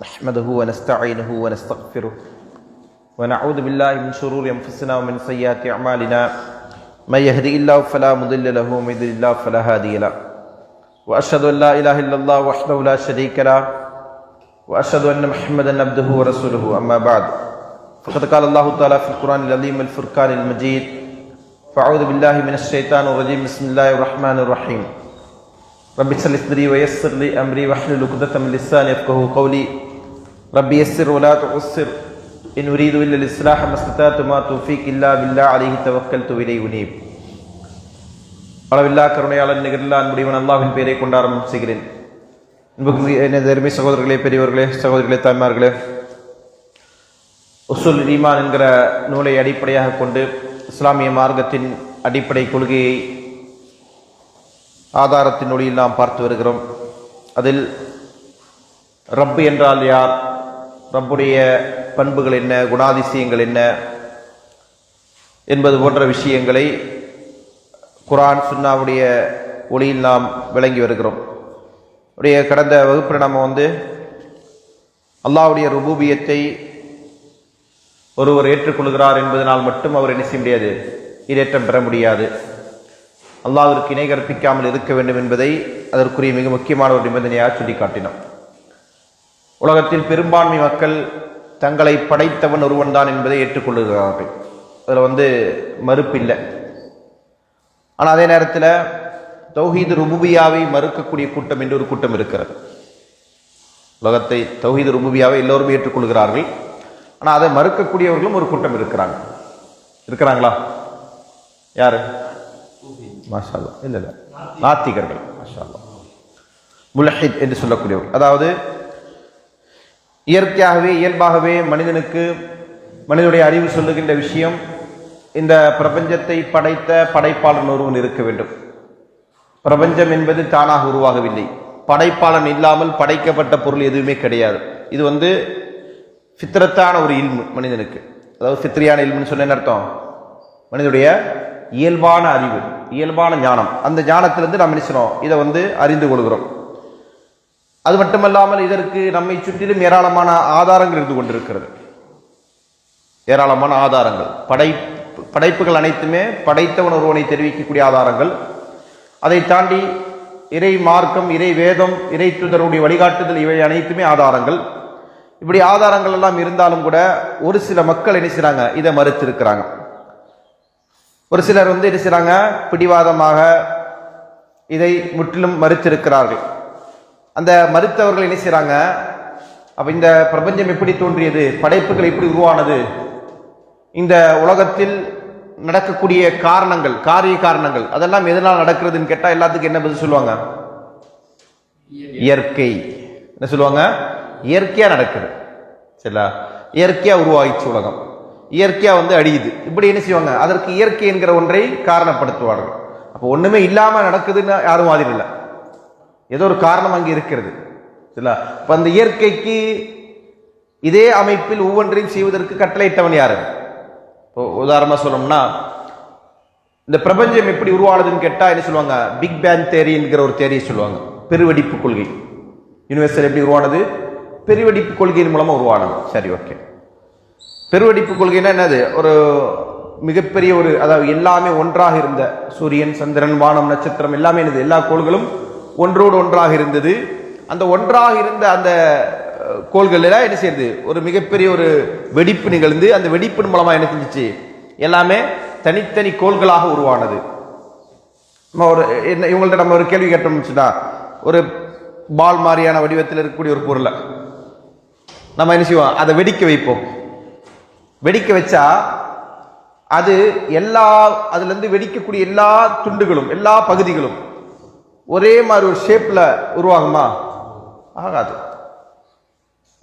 نحمده ونستعينه ونستغفره ونعوذ بالله من شرور أنفسنا ومن سيئات أعمالنا من يهدي الله فلا مضل له ومن يضلل الله فلا هادي له وأشهد أن لا إله إلا الله وحده لا شريك له وأشهد أن محمدا عبده ورسوله أما بعد فقد قال الله تعالى في القرآن العظيم الفرقان المجيد فأعوذ بالله من الشيطان الرجيم بسم الله الرحمن الرحيم رب اشرح لي صدري ويسر لي أمري واحلل عقدة من لساني يفقهوا قولي رب يسر ولا تعسر إن أريد إلا الإصلاح ما استطعت ما توفيق إلا بالله عليه توكلت وإليه أنيب அளவில்லா கருணையாளன் நிகரில்லா அன்புடையவன் அல்லாஹ்வின் பெயரை கொண்டு ஆரம்பம் செய்கிறேன். அருமை சகோதரர்களே, பெரியவர்களே, சகோதரிகளே, தாய்மார்களே, உஸூல் ஈமான் என்கிற நூலை அடிப்படையாக கொண்டு இஸ்லாமிய மார்க்கத்தின் அடிப்படை கொள்கையை ஆதாரத்தின் ஒளியில் நாம் பார்த்து வருகிறோம். அதில் ரப்பு என்றால் யார், ரப்புடைய பண்புகள் என்ன, குணாதிசயங்கள் என்ன என்பது போன்ற விஷயங்களை குர்ஆன் சுன்னாவுடைய ஒளியில் நாம் விளங்கி வருகிறோம். கடந்த வகுப்பில் நம்ம அல்லாஹ்வுடைய ருபூபியத்தை ஒருவர் ஏற்றுக்கொள்கிறார் என்பதனால் மட்டும் அவர் என்ன செய்ய முடியாது, ஈடேற்றம் பெற முடியாது. அல்லாஹ்விற்கு இணை கற்பிக்காமல் இருக்க வேண்டும் என்பதை அதற்குரிய மிக முக்கியமான ஒரு நிபந்தனையாக சொல்லி காட்டினோம். உலகத்தில் பெரும்பான்மை மக்கள் தங்களை படைத்தவன் ஒருவன் தான் என்பதை ஏற்றுக்கொள்ளுகிறார்கள். அதில் மறுப்பில்லை. ஆனால் அதே நேரத்தில் தௌஹீது ருபூபியாவை மறுக்கக்கூடிய கூட்டம் என்று ஒரு கூட்டம் இருக்கிறது. உலகத்தை தௌஹீது ருபூபியாவை எல்லோரும் ஏற்றுக்கொள்கிறார்கள். ஆனால் அதை மறுக்கக்கூடியவர்களும் ஒரு கூட்டம் இருக்கிறாங்களா? யாரு? மாஷா அல்லாஹ். இல்லை, நாத்திகர்கள். மாஷா அல்லாஹ். முல்ஹித் என்று சொல்லக்கூடியவர்கள், அதாவது இயற்கையாகவே இயல்பாகவே மனிதனுடைய அறிவு சொல்லுகின்ற விஷயம், இந்த பிரபஞ்சத்தை படைத்த படைப்பாளன் ஒருவன் இருக்க வேண்டும். பிரபஞ்சம் என்பது தானாக உருவாகவில்லை. படைப்பாளன் இல்லாமல் படைக்கப்பட்ட பொருள் எதுவுமே கிடையாது. இது ஃபித்ரத்தான ஒரு இல்மு மனிதனுக்கு. அதாவது ஃபித்ரியான இல்முன்னு சொன்ன அர்த்தம், மனிதனுடைய இயல்பான அறிவு, இயல்பான ஞானம். அந்த ஞானத்திலிருந்து நாம் நினைச்சோம் இதை அறிந்து கொள்கிறோம். அது மட்டுமல்லாமல் இதற்கு நம்மை சுற்றிலும் ஏராளமான ஆதாரங்கள் இருந்து கொண்டிருக்கிறது. ஏராளமான ஆதாரங்கள், படைப்புகள் அனைத்துமே படைத்தவன் ஒருவனை தெரிவிக்கக்கூடிய ஆதாரங்கள். அதை தாண்டி இறை மார்க்கம், இறை வேதம், இறை தூதருடைய வழிகாட்டுதல், இவை அனைத்துமே ஆதாரங்கள். இப்படி ஆதாரங்கள் எல்லாம் இருந்தாலும் கூட ஒரு சில மக்கள் என்ன செய்றாங்க, இதை மறுத்திருக்கிறாங்க. ஒரு சிலர் என்ன செய்றாங்க, பிடிவாதமாக இதை முற்றிலும் மறுத்திருக்கிறார்கள். அந்த மறுத்தவர்கள் என்ன செய்றாங்க, அப்ப இந்த பிரபஞ்சம் எப்படி தோன்றியது, படைப்புகள் எப்படி உருவானது, இந்த உலகத்தில் நடக்கக்கூடிய காரணங்கள், காரிய காரணங்கள், அதெல்லாம் எதனால் நடக்கிறதுன்னு கேட்டா எல்லாத்துக்கும் என்ன பதில் சொல்லுவாங்க? இயற்கை. என்ன சொல்லுவாங்க? இயற்கையா நடக்குது. சரிங்களா? இயற்கையா உருவாகிச்சு உலகம், இயற்கையா அழியுது. இப்படி என்ன செய்வாங்க, அதற்கு இயற்கை என்கிற ஒன்றை காரணப்படுத்துவார்கள். அப்போ ஒண்ணுமே இல்லாம நடக்குதுன்னு யாரும் மாதிரி இல்லை, ஏதோ ஒரு காரணம் அங்கே இருக்கிறது. சரிங்களா? இப்ப அந்த இயற்கைக்கு இதே அமைப்பில் ஒவ்வொன்றையும் செய்வதற்கு கட்டளையிட்டவன் யாரு? உதாரணமா சொல்லணும்னா, இந்த பிரபஞ்சம் எப்படி உருவானதுன்னு கேட்டா என்ன சொல்லுவாங்க, பிக் பேங் தியரி என்கிற ஒரு தியரியை சொல்லுவாங்க. பெருவெடிப்பு கொள்கை. யூனிவர்சல் எப்படி உருவானது? பெருவெடிப்பு கொள்கையின் மூலமா உருவானது. சரி, ஓகே. பெருவெடிப்பு கொள்கைன்னா என்னது? ஒரு மிகப்பெரிய அதாவது எல்லாமே ஒன்றாக இருந்த சூரியன், சந்திரன், வானம், நட்சத்திரம் எல்லாமே என்னது, எல்லா கோள்களும் ஒன்றோடு ஒன்றாக இருந்தது. அந்த ஒன்றாக இருந்த அந்த கோள்கள் எல்லாம் என்ன செய்யுது, ஒரு மிகப்பெரிய ஒரு வெடிப்பு நிகழ்ந்து அந்த வெடிப்பின் மூலமா என்ன செஞ்சிச்சு, எல்லாமே தனித்தனி கோள்களாக உருவானது. இவங்கள்ட்ட நம்ம ஒரு கேள்வி கேட்டோம்னுச்சுன்னா, ஒரு பால் மாதிரியான வடிவத்தில் இருக்கக்கூடிய ஒரு பொருளை நம்ம என்ன செய்வோம், அதை வெடிக்க வைப்போம். வெடிக்க வச்சா அது அதுல இருந்து வெடிக்கக்கூடிய எல்லா துண்டுகளும், எல்லா பகுதிகளும் ஒரே மாதிரி ஒரு ஷேப்ல உருவாகுமா? ஆகாது.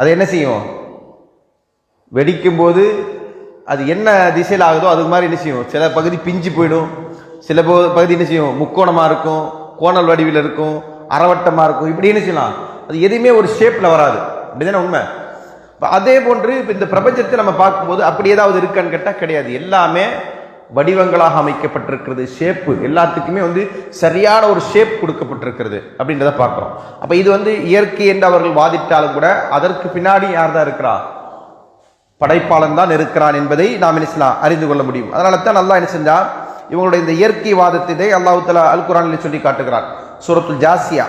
அது என்ன செய்யும், வெடிக்கும் போது அது என்ன திசையில் ஆகுதோ அது மாதிரி என்ன செய்யும், சில பகுதி பிஞ்சு போயிடும், சில பகுதி என்ன செய்யும், முக்கோணமா இருக்கும், கோணல் வடிவில் இருக்கும், அறவட்டமா இருக்கும். இப்படி என்ன செய்யலாம், அது எதுவுமே ஒரு ஷேப்ல வராது. அப்படிதானே உண்மை? அதே போன்று இந்த பிரபஞ்சத்தை நம்ம பார்க்கும்போது அப்படி ஏதாவது இருக்கான்னு கேட்டா கிடையாது. எல்லாமே வடிவங்களாக அமைக்கப்பட்டிருக்கிறது. ஷேப்பு எல்லாத்துக்குமே சரியான ஒரு ஷேப் கொடுக்கப்பட்டிருக்கிறது அப்படின்றத பார்க்கிறோம். அப்ப இது இயற்கை என்று அவர்கள் வாதிட்டாலும் கூட அதற்கு பின்னாடி யார் தான் இருக்கிறா? படைப்பாளன் தான் இருக்கிறான் என்பதை நாம் அறிந்து கொள்ள முடியும். அதனால தான் அல்லாஹ் என்ன செஞ்சார், இவங்களுடைய இந்த இயற்கை வாதத்தை அல்லாஹ் தஆலா அல் குர்ஆனில் சொல்லி காட்டுகிறான். சூரத்துல் ஜாசியா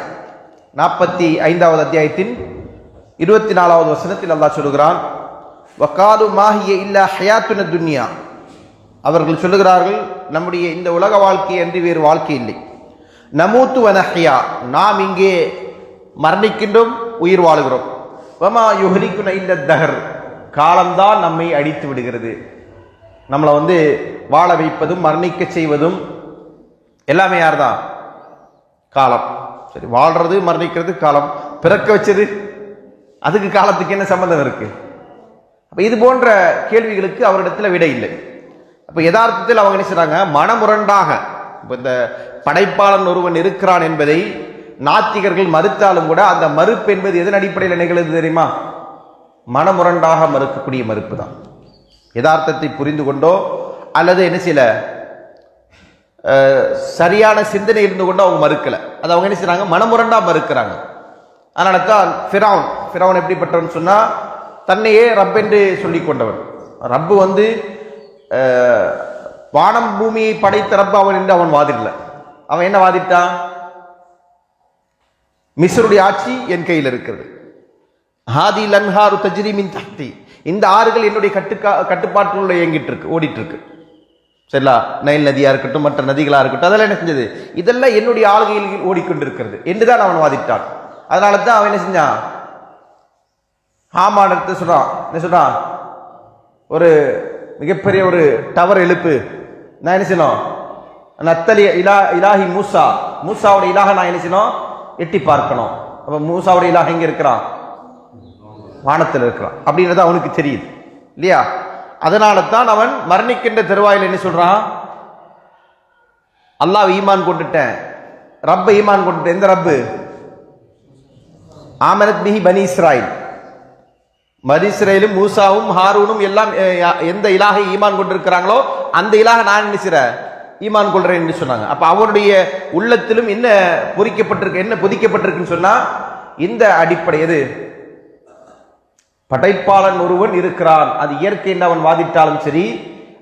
45வது அத்தியாயத்தின் 24வது வசனத்தில் அல்லாஹ் சொல்கிறான், வகாலு மாஹிய இல்லா ஹயாத்துன துன்யா, அவர்கள் சொல்லுகிறார்கள் நம்முடைய இந்த உலக வாழ்க்கை என்று வேறு வாழ்க்கை இல்லை. நமூத்து வனஹ்யா, நாம் இங்கே மரணிக்கின்றோம், உயிர் வாழுகிறோம். வமா யுஹ்லிகுன இல்ல தஹர், காலம்தான் நம்மை அடித்து விடுகிறது. நம்மளை வாழ வைப்பதும் மரணிக்க செய்வதும் எல்லாமே யார் தான்? காலம். சரி, வாழ்றது மரணிக்கிறது காலம், பிறக்க வச்சது அதுக்கு காலத்துக்கு என்ன சம்பந்தம் இருக்கு? அப்ப இது போன்ற கேள்விகளுக்கு அவரிடத்துல விடை இல்லை. அப்ப யதார்த்தத்தில் அவங்க என்ன செய்றாங்க, மனமுரண்டாக இந்த படைப்பாளன் ஒருவன் இருக்கிறான் என்பதை நாத்திகர்கள் மறுத்தாலும் கூட அந்த மறுப்பு என்பது எதன் அடிப்படையில் நிகழ்ந்து தெரியுமா? மனமுரண்டாக மறுக்கக்கூடிய மறுப்பு தான். யதார்த்தத்தை புரிந்து கொண்டோ அல்லது என்ன செய்யல, சரியான சிந்தனை இருந்து கொண்டு அவங்க மறுக்கல. அது அவங்க என்ன செய்றாங்க, மனமுரண்டா மறுக்கிறாங்க. அதனால தான் ஃபிரௌன் எப்படிப்பட்டவன் சொன்னா, தன்னையே ரப் என்று சொல்லிக் கொண்டவன். ரப்பு வானம் பூமியை படைத்த ரப்பு அவன் என்று அவன் வாதிடல. அவன் என்ன வாதிட்டான்? மிஸ்ருடைய ஆட்சி என் கையில் இருக்கிறது. ஹாதி லன்ஹாரு தஜ்ரி மின் தஹ்தி, இந்த ஆறுகள் என்னுடைய கட்டுப்பாட்டுள்ள இயங்கிட்டு இருக்கு, ஓடிட்டு இருக்கு. சரிங்களா? நைல் நதியா இருக்கட்டும், மற்ற நதிகளா இருக்கட்டும், அதெல்லாம் என்ன செஞ்சது, இதெல்லாம் என்னுடைய ஆளுகையில் ஓடிக்கொண்டிருக்கிறது என்றுதான் அவன் வாதிட்டான். அதனால தான் அவன் என்ன செஞ்சான், ஹாமான் எடுத்து சொல்றான், என்ன சொல்றான், ஒரு மிகப்பெரிய ஒரு டவர் எழுப்பு, நான் என்ன செய்யணும், நத்தலி இலாஹி மூசாவோட இலாக நான் என்ன செய்யணும், எட்டி பார்க்கணும். அப்ப மூசாவோட இலாக எங்க இருக்கிறான்? வானத்தில் இருக்கிறான் அப்படின்றது அவனுக்கு தெரியுது இல்லையா? அதனால தான் அவன் மரணிக்கின்ற தருவாயில் என்ன சொல்றான், அல்லாஹ் ஈமான் கொண்டுட்டேன், ரப்ப ஈமான் கொண்டுட்டேன். எந்த ரப்பு? ஆமனத் பிஹி பனி இஸ்ராயில், பனி இஸ்ராயிலும் மூசாவும் ஹாரூனும் எல்லாம் எந்த இலாகை ஈமான் கொண்டிருக்கிறாங்களோ அந்த இலாக நான் நினைக்கிறேன் ஈமான் கொள்றேன் என்று சொன்னாங்க. அப்ப அவருடைய உள்ளத்திலும் என்ன பொறிக்கப்பட்டிருக்கு, என்ன பொதிக்கப்பட்டிருக்குன்னு சொன்னா, இந்த அடிப்படை எது, படைப்பாளன் ஒருவன் இருக்கிறான், அது இயற்கை என்று அவன் வாதிட்டாலும் சரி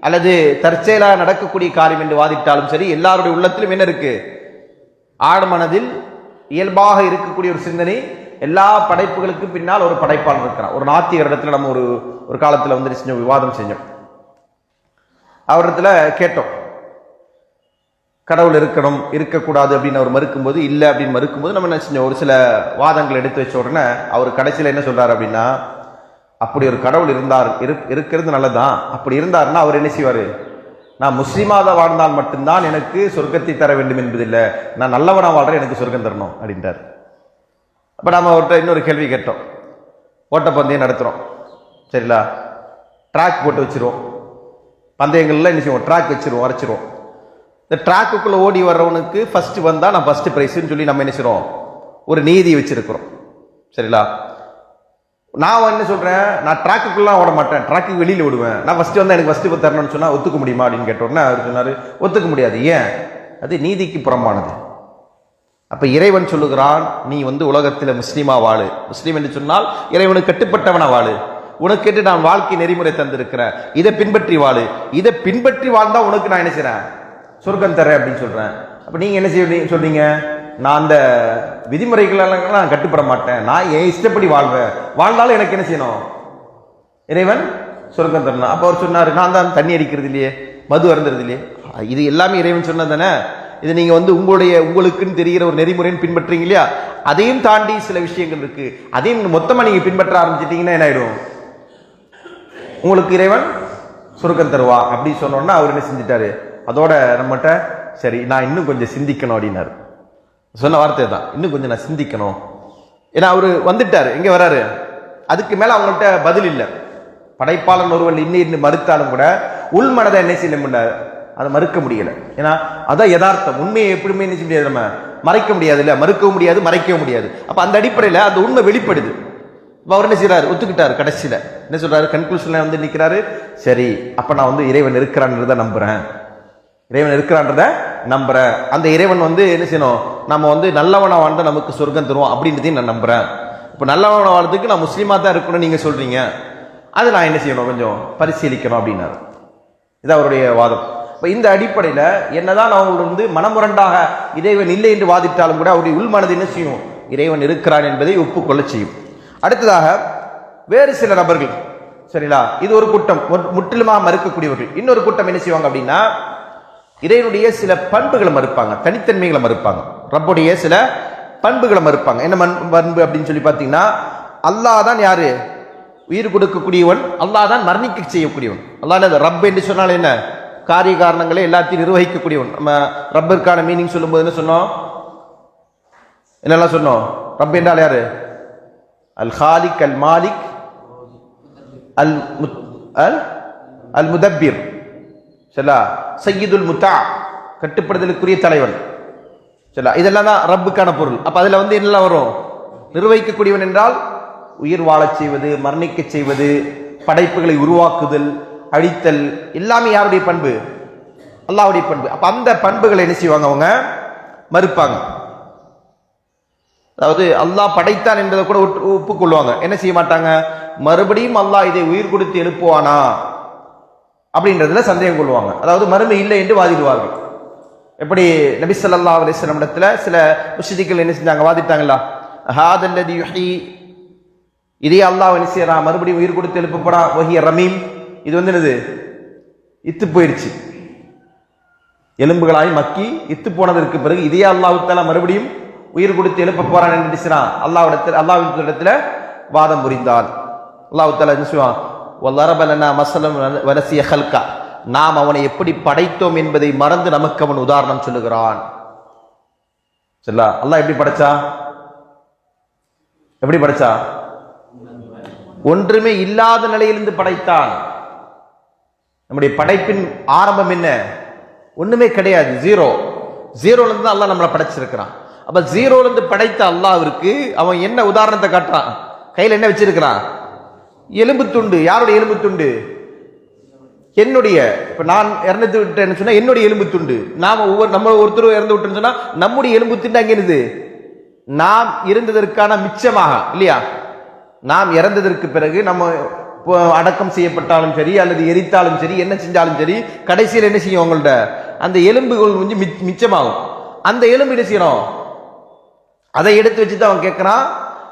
அல்லது தற்செயலாக நடக்கக்கூடிய காரியம் என்று வாதிட்டாலும் சரி, எல்லாருடைய உள்ளத்திலும் என்ன இருக்கு, ஆழ்மனதில் இயல்பாக இருக்கக்கூடிய ஒரு சிந்தனை, எல்லா படைப்புகளுக்கு பின்னால் ஒரு படைப்பாளன் இருக்கிறான். ஒரு நாத்திகர் இடத்துல நம்ம ஒரு காலத்துல செஞ்சோம், விவாதம் செஞ்சோம். அவரிடத்துல கேட்டோம், கடவுள் இருக்கணும் இருக்கக்கூடாது அப்படின்னு அவர் மறுக்கும்போது, இல்லை அப்படின்னு மறுக்கும்போது நம்ம என்ன செஞ்சோம், ஒரு சில வாதங்கள் எடுத்து வச்ச உடனே அவர் கடைசியில் என்ன சொல்றாரு அப்படின்னா, அப்படி ஒரு கடவுள் இருக்கிறது நல்லதான், அப்படி இருந்தாருன்னா அவர் என்ன செய்வாரு, நான் முஸ்லீமாக வாழ்ந்தால் மட்டும்தான் எனக்கு சொர்க்கத்தை தர வேண்டும் என்பதில்லை, நான் நல்லவனா வாழ்றேன், எனக்கு சொர்க்கம் தரணும் அப்படின்றார். அப்ப நாம அவர்கிட்ட இன்னொரு கேள்வி கேட்டோம். ஓட்டப்பந்தயம் நடத்துறோம், சரிங்களா, ட்ராக் போட்டு வச்சிருவோம், பந்தயங்கள்ல என்ன செய்வோம், ட்ராக் வச்சிருவோம், வரைச்சிருவோம். இந்த ட்ராக்குக்குள்ள ஓடி வர்றவனுக்கு ஃபர்ஸ்ட் வந்தா நான் ஃபர்ஸ்ட் பிரைஸ்ன்னு சொல்லி நம்ம என்ன செய்றோம், ஒரு நீதி வச்சிருக்கிறோம். சரிங்களா? நான் என்ன சொல்றேன், நான் ட்ராக்குக்குள்ள ஓட மாட்டேன், ட்ராக்கு வெளியில ஓடுவேன், நான் ஃபர்ஸ்ட் வந்தா எனக்கு ஃபர்ஸ்ட் தரணும்னு சொன்னா ஒத்துக்க முடியுமா அப்படின்னு கேட்டோம்னா அவர் சொன்னாரு, ஒத்துக்க முடியாது. ஏன்? அது நீதிக்கு புறம்பானது. அப்ப இறைவன் சொல்லுகிறான், நீ உலகத்துல முஸ்லீமா வாழு, முஸ்லீம் என்று சொன்னால் இறைவனுக்கு கட்டுப்பட்டவனா வாழு, உனக்கு நான் வாழ்க்கை நெறிமுறை தந்திருக்கிறேன், இதை பின்பற்றி வாழு, இதை பின்பற்றி வாழ்ந்தா உனக்கு நான் என்ன செய்றேன், சொர்க்கம் தரேன் அப்படின்னு சொல்றேன். அப்ப நீங்க என்ன செய்ய சொல்றீங்க, நான் அந்த விதிமுறைகள் எல்லாம் நான் கட்டுப்பட மாட்டேன், நான் என் இஷ்டப்படி வாழ்வேன், வாழ்ந்தாலும் எனக்கு என்ன செய்யணும், இறைவன் சொர்க்கம் தரணும். அப்ப அவர் சொன்னாரு, நான் தான் தண்ணி அடிக்கிறது இல்லையே, மது அருந்துறது இல்லையே, இது எல்லாமே இறைவன் சொன்னது தானே, இது நீங்க உங்களுக்குன்னு தெரிகிற ஒரு நெறிமுறைன்னு பின்பற்றீங்க இல்லையா, அதையும் தாண்டி சில விஷயங்கள் இருக்கு, அதையும் மொத்தமா நீங்க பின்பற்ற ஆரம்பிச்சிட்டீங்கன்னா என்ன ஆயிடும், உங்களுக்கு இறைவன் சொர்க்கம் தருவா அப்படி சொன்னோன்னா அவர் என்ன செஞ்சிட்டாரு, அதோட நம்மகிட்ட சரி நான் இன்னும் கொஞ்சம் சிந்திக்கணும் அப்படின்னாரு. சொன்ன வார்த்தை தான், இன்னும் கொஞ்சம் நான் சிந்திக்கணும். ஏன்னா அவரு வந்துட்டாரு, எங்க வராரு, அதுக்கு மேல அவங்கள்ட்ட பதில் இல்லை. படைப்பாளன் ஒருவன் இன்னும் மறுத்தாலும் கூட உள்மனதை என்ன செய்ய முடியாது, அதை மறுக்க முடியல. ஏன்னா அதான் யதார்த்தம், உண்மையை எப்படியுமே என்ன செய்ய முடியாது, நம்ம மறைக்க முடியாது இல்ல, மறுக்கவும் முடியாது மறைக்கவும் முடியாது. அப்ப அந்த அடிப்படையில அந்த உண்மை வெளிப்படுது. அவர் என்ன செய்யறாரு, ஒத்துக்கிட்டாரு. கடைசியில என்ன சொல்றாரு, கன்க்ளூஷன்ல நிக்கிறாரு, சரி அப்ப நான் இறைவன் இருக்கிறான்னு தான் நம்புறேன், இறைவன் இருக்கிறான்றத நம்புற. அந்த இறைவன் என்ன செய்யணும், நம்ம நல்லவனா வாழ்ந்தா நமக்கு சொர்க்கம் தருவோம் அப்படின்றதையும் நான் நம்புறேன். இப்ப நல்லவனா வாழ்றதுக்கு நான் முஸ்லீமா தான் இருக்கணும்னு நீங்க சொல்றீங்க, அது நான் என்ன செய்யணும், கொஞ்சம் பரிசீலிக்கணும் அப்படின்னாரு. இது அவருடைய வாதம். இப்ப இந்த அடிப்படையில என்னதான் அவங்க மனமுரண்டாக இறைவன் இல்லை என்று வாதிட்டாலும் கூட அவருடைய உள்மனது என்ன செய்யும், இறைவன் இருக்கிறான் என்பதை ஒப்புக்கொள்ள செய்யும். அடுத்ததாக வேறு சில நபர்கள், சரிங்களா, இது ஒரு கூட்டம், முற்றிலுமாக மறுக்கக்கூடியவர்கள். இன்னொரு கூட்டம் என்ன செய்வாங்க அப்படின்னா, இறைவனுடைய சில பண்புகளை மறுப்பாங்க, தனித்தன்மைகளை மறுப்பாங்க, ரப்புடைய சில பண்புகளை மறுப்பாங்க. என்ன பண்பு அப்படின்னு சொல்லி பார்த்தீங்கன்னா, அல்லாஹ் தான் யாரு, உயிர் கொடுக்கக்கூடியவன், அல்லாஹ் தான் மரணிக்க செய்யக்கூடியவன். அல்லாஹ் ரப் என்று சொன்னால் என்ன, காரிய காரணங்களை எல்லாத்தையும் நிர்வகிக்கக்கூடியவன். நம்ம ரப்பிற்கான மீனிங் சொல்லும்போது என்ன சொன்னோம், என்னெல்லாம் சொன்னோம்? ரப் என்றால் யாரு? அல் ஹாலிக், அல் மாலிக், அல் முதப்பிர், சையீதுல் முத்தா, கட்டுப்படுதலுக்குரிய தலைவன். இதெல்லாம் தான் ரப்புக்கான பொருள். அப்ப அதுல என்னெல்லாம் வரும்? நிர்வகிக்கக்கூடியவன் என்றால் உயிர் வாழச் செய்வது, மரணிக்க செய்வது, படைப்புகளை உருவாக்குதல், அழித்தல், எல்லாமே யாருடைய பண்பு? அல்லாஹ்வுடைய பண்பு. அப்ப அந்த பண்புகளை என்ன செய்வாங்க, அவங்க மறுப்பாங்க. அதாவது அல்லாஹ் படைத்தான் என்பதை கூட ஒப்புக்கொள்வாங்க. என்ன செய்ய மாட்டாங்க, மறுபடியும் அல்லாஹ் இதை உயிர் கொடுத்து எழுப்புவானா அப்படின்றதுல சந்தேகம் கொள்வாங்க. அதாவது மறுமை இல்லை என்று வாதிடுவார்கள். எப்படி நபி ஸல்லல்லாஹு அலைஹி வஸல்லம் இடத்துல சில முஷ்ரிக்குகள் என்ன செஞ்சாங்க, வாதிட்டாங்களா, ஹாதல்லதி யுஹி, இதே அல்லாஹ் என்ன செய்யறான், மறுபடியும் உயிர் கொடுத்து எழுப்பப்படா, வஹிய ரமீம், இது என்னது, இத்து போயிடுச்சு, எலும்புகளாய் மக்கி இத்து போனதற்கு பிறகு இதே அல்லாஹ் தஆலா மறுபடியும் உயிர் கொடுத்து எழுப்ப போறான் என்று அல்லாஹ்வின் இடத்துல வாதம் புரிந்தான். அல்லாஹ் தஆலா என்ன சொல்வான், வல்லரப லனா மஸலம் வனசிய ஹல்கா, நாம் அவனை எப்படி படைத்தோம் என்பதை மறந்து நமக்கு அவன் உதாரணம் சொல்லுகிறான். சரிங்களா, அல்லாஹ் எப்படி படைச்சா, எப்படி படைச்சா? ஒன்றுமே இல்லாத நிலையிலிருந்து படைத்தான். நம்முடைய படைப்பின் ஆரம்பம் என்ன? ஒண்ணுமே கிடையாது, ஜீரோல இருந்து அல்லாஹ் நம்மளை படைச்சிருக்கிறான். அப்ப ஜீரோல இருந்து படைத்த அல்லாஹ்விற்கு அவன் என்ன உதாரணத்தை காட்டுறான்? கையில என்ன வச்சிருக்கிறான்? எலும்பு துண்டு. யாருடைய எலும்பு துண்டு? என்னுடைய. இப்ப நான் இறந்து விட்டேன்னு சொன்னா என்னுடைய எலும்பு துண்டு. நம்ம ஒருத்தர் இறந்து விட்டேன்னு சொன்னா நம்முடைய எலும்பு துண்டு அங்க இருந்தது, நாம் இருந்ததற்கான மிச்சமாக இல்லையா? நாம் இறந்ததற்கு பிறகு நம்ம அடக்கம் செய்யப்பட்டாலும் சரி அல்லது எரித்தாலும் சரி, என்ன செஞ்சாலும் சரி, கடைசியில் என்ன செய்யும், உங்கள்ட்ட அந்த எலும்புகள் கொஞ்சம் மிச்சமாகும். அந்த எலும்பு என்ன செய்யணும், அதை எடுத்து வச்சுதான் அவன் கேட்கிறான்,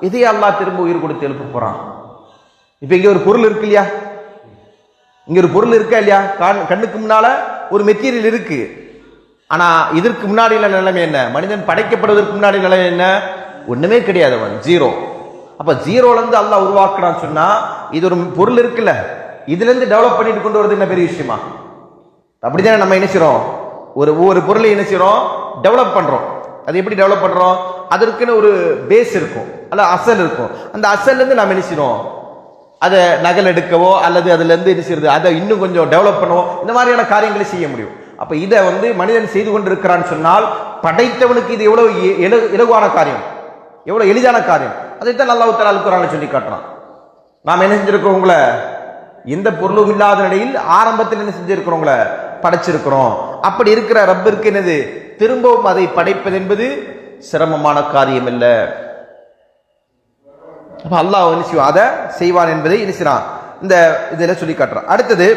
இதே அல்லாஹ் திரும்ப உயிர் கொடுத்து எழுப்ப போறான். இப்ப இங்க ஒரு பொருள் இருக்கு இல்லையா, இங்க ஒரு பொருள் இருக்கா இல்லையா, கண்ணுக்கு முன்னால ஒரு மெட்டீரியல் இருக்கு. ஆனா இதற்கு முன்னாடி நிலைமை என்ன, மனிதன் படைக்கப்படுவதற்கு முன்னாடி நிலைமை என்ன? ஒண்ணுமே கிடையாது, அவன் ஜீரோ. அப்ப ஜீரோல இருந்து அல்லாஹ் உருவாக்குறான்னு சொன்னா இது ஒரு பொருள் இருக்குல்ல, இதுல இருந்து டெவலப் பண்ணிட்டு கொண்டு வரது என்ன பெரிய விஷயமா? அப்படித்தானே நம்ம என்ன செய்யறோம், ஒவ்வொரு பொருளை என்ன செய்யறோம், டெவலப் பண்றோம். அது எப்படி டெவலப் பண்றோம்? அதற்குன்னு ஒரு பேஸ் இருக்கும், அல்ல அசல் இருக்கும். அந்த அசல்ல இருந்து நம்ம என்ன செய்யறோம், அதை நகல் எடுக்கவோ அல்லது அதுல இருந்து என்ன செய்யறது, அதை இன்னும் கொஞ்சம் டெவலப் பண்ணவோ, இந்த மாதிரியான காரியங்களை செய்ய முடியும். அப்ப இதை மனிதன் செய்து கொண்டிருக்கிறான்னு சொன்னால் படைத்தவனுக்கு இது எவ்வளவு இலகுவான காரியம், எவ்வளவு எளிதான காரியம். அதைத்தான் அல்லாஹ் தஆலா அல் குர்ஆன்ல சொல்லி காட்டுறான். நாம் என்ன செஞ்சிருக்கிறோம், உங்களை எந்த பொருளும் இல்லாத நிலையில் ஆரம்பத்தில் என்ன செஞ்சிருக்கிறோம், உங்களை படைச்சிருக்கிறோம். அப்படி இருக்கிற ரப்பிற்கு என்னது, திரும்பவும் அதை படைப்பது என்பது சிரமமான காரியம் அல்ல. அப்ப அல்லாஹ் என்ன செய்வான், அதை செய்வான் என்பதை என்ன செய்யறான், இந்த இதில் சொல்லி காட்டுறான். அடுத்தது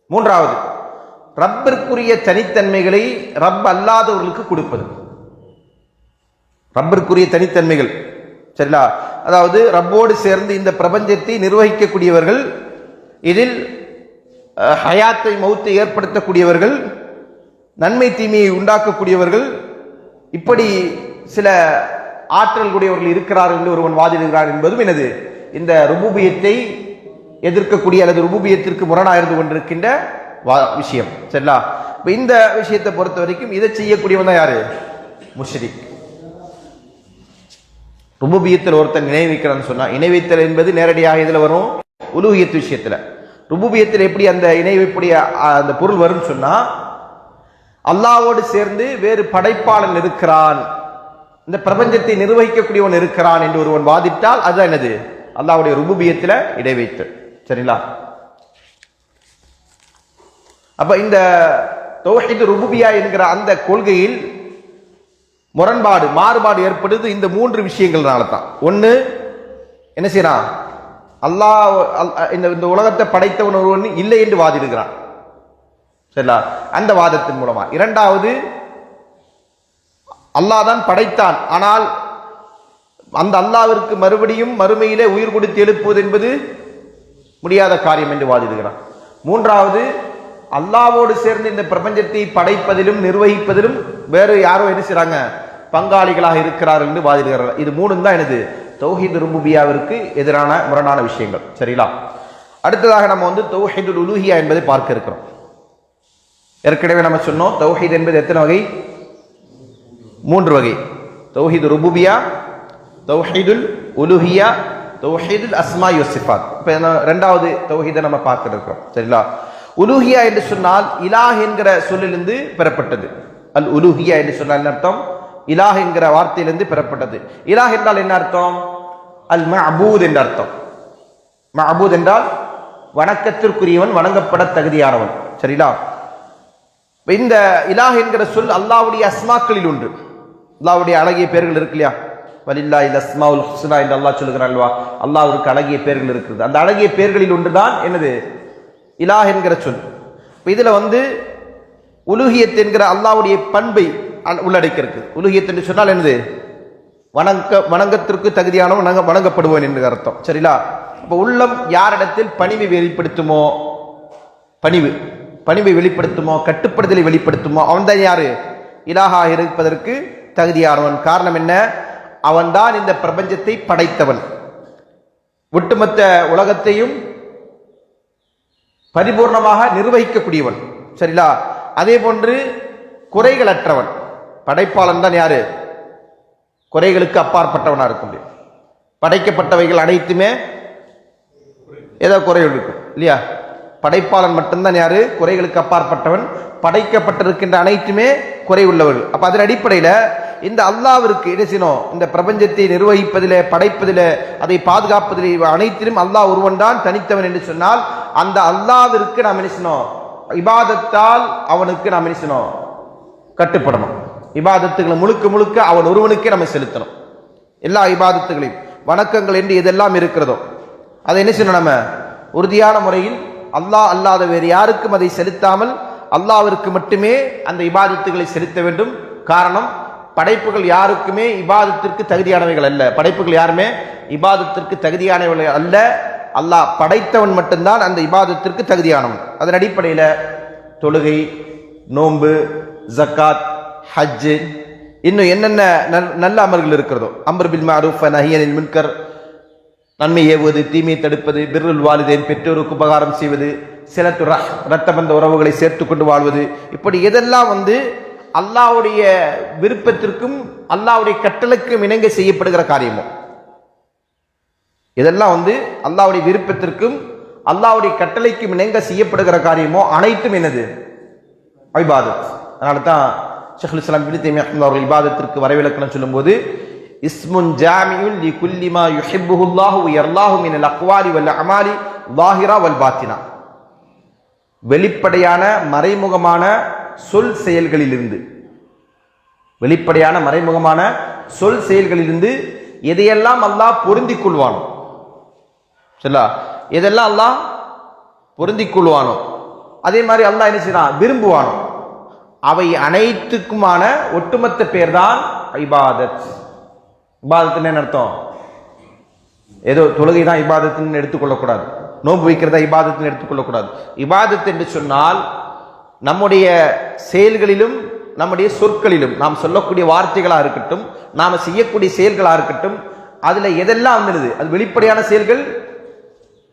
மூன்றாவது, ரப்பிற்குரிய தனித்தன்மைகளை ரப் அல்லாதவர்களுக்கு கொடுப்பது. ரப்பிற்குரிய தனித்தன்மைகள், சரிங்களா, அதாவது ரப்போடு சேர்ந்து இந்த பிரபஞ்சத்தை நிர்வகிக்கக்கூடியவர்கள், இதில் ஹயாத்தை மௌத்தை ஏற்படுத்தக்கூடியவர்கள், நன்மை தீமையை உண்டாக்கக்கூடியவர்கள், இப்படி சில ஆற்றல் கூடியவர்கள் இருக்கிறார்கள் என்று ஒருவன் வாதிடுகிறார் என்பதும் எனது இந்த ருபூபியத்தை எதிர்க்கக்கூடிய அல்லது ருபூபியத்திற்கு முரணாக இருந்து கொண்டிருக்கின்ற விஷயம். சரிங்களா, இந்த விஷயத்தை பொறுத்த வரைக்கும் இதை செய்யக்கூடியவன் தான் யாரு, முஷ்ரிக். ருபூபியத்தில் ஒருத்தன் இணை வைக்கிறான்னு சொன்னா, இணை வைத்தல் என்பது நேரடியாக இதுல வரும் உலூஹியத் விஷயத்துல. ருபூபியத்தில் எப்படி அந்த இணை வைப்புடைய அந்த பொருள் வரும்னு சொன்னா, அல்லாஹ்வோடு சேர்ந்து வேறு படைப்பாளன் இருக்கிறான், இந்த பிரபஞ்சத்தை நிர்வகிக்கக்கூடியவன் இருக்கிறான் என்று ஒருவன் வாதிட்டால் அதுதான் என்னது, அல்லாஹ்வுடைய ருபூபியத்துல இணை வைத்தல். சரிங்களா, அப்ப இந்த தௌஹீது ருபூபியா என்கிற அந்த கொள்கையில் மாறுபாடு ஏற்படுது இந்த மூன்று விஷயங்கள்னால தான். ஒன்று என்ன செய்யறான், அல்லாஹ் இந்த உலகத்தை படைத்தவன் ஒருவன் இல்லை என்று வாதிடுகிறான். சரிங்களா? அந்த வாதத்தின் மூலமா. இரண்டாவது, அல்லாஹ் தான் படைத்தான், ஆனால் அந்த அல்லாஹ்விற்கு மறுபடியும் மறுமையிலே உயிர் கொடுத்து எழுப்புவது என்பது முடியாத காரியம் என்று வாதிடுகிறான். மூன்றாவது, அல்லாஹ்வோடு சேர்ந்து இந்த பிரபஞ்சத்தை படைப்பதிலும் நிர்வகிப்பதிலும் வேறு யாரோ என்ன செய்றாங்க, பங்காளிகளாக இருக்கிறார்கள் என்று வாதிடுகிறார்கள். இது மூணும் தான் எனது தௌஹீது ருபூபியாவிற்கு எதிரான முரணான விஷயங்கள். சரிங்களா? அடுத்ததாக நம்ம தௌஹீதுல் உலூஹியா என்பதை பார்க்க இருக்கிறோம். ஏற்கனவே நம்ம சொன்னோம் தௌஹீத் என்பது எத்தனை வகை? மூன்று வகை. தௌஹீது ருபூபியா, தௌஹீதுல் உலூஹியா, தௌஹீதுல் அஸ்மாஇ வ சிஃபாத். இப்போ இரண்டாவது தௌஹீதை நம்ம பார்க்க இருக்கிறோம். சரிங்களா? உலூஹியா என்று சொன்னால் இலாஹ் என்கிற சொல்லிலிருந்து பெறப்பட்டது. அல் உலூஹியா என்று சொன்னால் என்ன அர்த்தம்? இலாஹ் என்கிற வார்த்தையிலிருந்து பெறப்பட்டது. இலாஹ் என்றால் என்ன அர்த்தம்? அல் மஅபூத் என்ற அர்த்தம். மஅபூத் என்றால் வணக்கத்திற்குரியவன், வணங்கப்பட தகுதியானவன். சரிங்களா? இந்த இலாஹ் என்கிற சொல் அல்லாஹ்வுடைய அஸ்மாக்களில் உண்டு. அல்லாஹ்வுடைய அழகிய பெயர்கள் இருக்கு இல்லையா? வலில்லாஹில் அஸ்மாஉல் ஹுஸ்னா என்று அல்லாஹ் சொல்கிறான் அல்வா. அல்லாஹ்வுக்கு அழகிய பெயர்கள் இருக்குது. அந்த அழகிய பெயர்களில் ஒன்றுதான் என்னது? இலாஹ் என்கிற சொல். இதுல உலூஹியத் என்கிற அல்லாஹ்வுடைய பண்பை உள்ளடக்கிறது. உலூஹியத் என்று சொன்னால் என்னது? வணங்கத்திற்கு தகுதியானவன், வணங்கப்படுவன் என்று அர்த்தம். சரிங்களா? அப்ப உள்ளம் யாரிடத்தில் பணிவை வெளிப்படுத்துமோ, பணிவை வெளிப்படுத்துமோ, கட்டுப்படுதலை வெளிப்படுத்துமோ, அவன் தான் யாரு? இலாஹா இருப்பதற்கு தகுதியானவன். காரணம் என்ன? அவன்தான் இந்த பிரபஞ்சத்தை படைத்தவன், ஒட்டுமொத்த உலகத்தையும் பரிபூர்ணமாக நிர்வகிக்கக்கூடியவன். சரிங்களா? அதே போன்று குறைகளற்றவன். படைப்பாளன் தான் யாரு? குறைகளுக்கு அப்பாற்பட்டவனா இருக்க முடியும். படைக்கப்பட்டவைகள் அனைத்துமே ஏதோ குறை இருக்கும் இல்லையா? படைப்பாளன் மட்டும்தான் யாரு? குறைகளுக்கு அப்பாற்பட்டவன். படைக்கப்பட்டிருக்கின்ற அனைத்துமே குறை உள்ளவர்கள். அப்ப அதன் அடிப்படையில் இந்த அல்லாஹ்விற்கு என்ன செய்யணும்? இந்த பிரபஞ்சத்தை நிர்வகிப்பதிலே, படைப்பதிலே, அதை பாதுகாப்பதிலே, அனைத்திலும் அல்லாஹ் ஒருவன் தான் தனித்தவன் என்று சொன்னால் அந்த அல்லாஹ்விற்கு நாம் என்ன செய்யணும்? இபாதத்தால் அவனுக்கு நாம் என்ன செய்யணும்? கட்டுப்படணும். இபாதத்துகளை முழுக்க அவன் ஒருவனுக்கே நம்ம செலுத்தணும். எல்லா இபாதத்துகளையும், வணக்கங்கள் என்று எதெல்லாம் இருக்கிறதோ அதை என்ன செய்யணும்? நம்ம உறுதியான முறையில் அல்லாஹ் அல்லாத வேறு யாருக்கும் அதை செலுத்தாமல் அல்லாஹ்விற்கு மட்டுமே அந்த இபாதத்துகளை செலுத்த வேண்டும். காரணம், படைப்புகள் யாருக்குமே இபாதத்திற்கு தகுதியானவைகள் அல்ல. படைப்புகள் யாருமே இபாதத்திற்கு தகுதியானவைகள் அல்ல. அல்லாஹ் படைத்தவன் மட்டும்தான் அந்த இபாதத்திற்கு தகுதியானவன். அதன் அடிப்படையில் தொழுகை, நோன்பு, ஜக்காத், ஹஜ், இன்னும் என்னென்ன நல்ல அமல்கள் இருக்கிறதோ, அம்ர் பில் மஅரூஃப் வ நஹி அனில் முன்கர், நன்மை ஏவுவது, தீமை தடுப்பது, பிர்ருல் வாலிதைன், பெற்றோருக்கு உபகாரம் செய்வது, சிலத்து இரத்த பந்த உறவுகளை சேர்த்து கொண்டு வாழ்வது, இப்படி எதெல்லாம் அல்லாஹ்வுடைய விருப்பத்திற்கும் அல்லாஹ்வுடைய கட்டளைக்கும் இணங்க செய்யப்படுகிற காரியமோ, இதெல்லாம் அல்லாஹ்வுடைய விருப்பத்திற்கும் அல்லாஹ்வுடைய கட்டளைக்கும் இணங்க செய்யப்படுகிற காரியமோ அனைத்தும் என்னது? இபாதத். அதனால தான் ஷைኹல் இஸ்லாம் இப்னு தைமிய்யா அவர்கள் இபாதத்திற்கு வரவிலக்கணம் சொல்லும்போது, இஸ்முன் ஜாமியுன் லி குல்லி மா யுஹிப்புஹு அல்லாஹு வ யர்லாஹு மினல் அக்வாலி வல் அமாலி ஸாஹிரா வல் பாத்தினா. வெளிப்படையான மறைமுகமான சொல் செயல்களிலிருந்து, வெளிப்படையான மறைமுகமான சொல் செயல்களிலிருந்து எதையெல்லாம் அல்லாஹ் பொருந்திக் கொள்வானோ, சரிங்களா? எதெல்லாம் அல்லாஹ் பொருந்திக் கொள்வானோ, அதே மாதிரி அல்லாஹ் என்ன செய்யறான்? விரும்புவானோ, அவை அனைத்துக்குமான ஒட்டுமொத்த பேர் தான் இபாதத். இபாதத் என்ன அர்த்தம்? ஏதோ தொழுகை தான் இபாதத்துன்னு எடுத்துக்கொள்ளக்கூடாது, நோன்பு வைக்கிறதா இபாதத்துன்னு எடுத்துக்கொள்ளக்கூடாது. இபாதத் என்று சொன்னால் நம்முடைய செயல்களிலும் நம்முடைய சொற்களிலும், நாம் சொல்லக்கூடிய வார்த்தைகளாக இருக்கட்டும், நாம் செய்யக்கூடிய செயல்களாக இருக்கட்டும், அதுல எதெல்லாம் வந்துடுது? அது வெளிப்படையான செயல்கள்,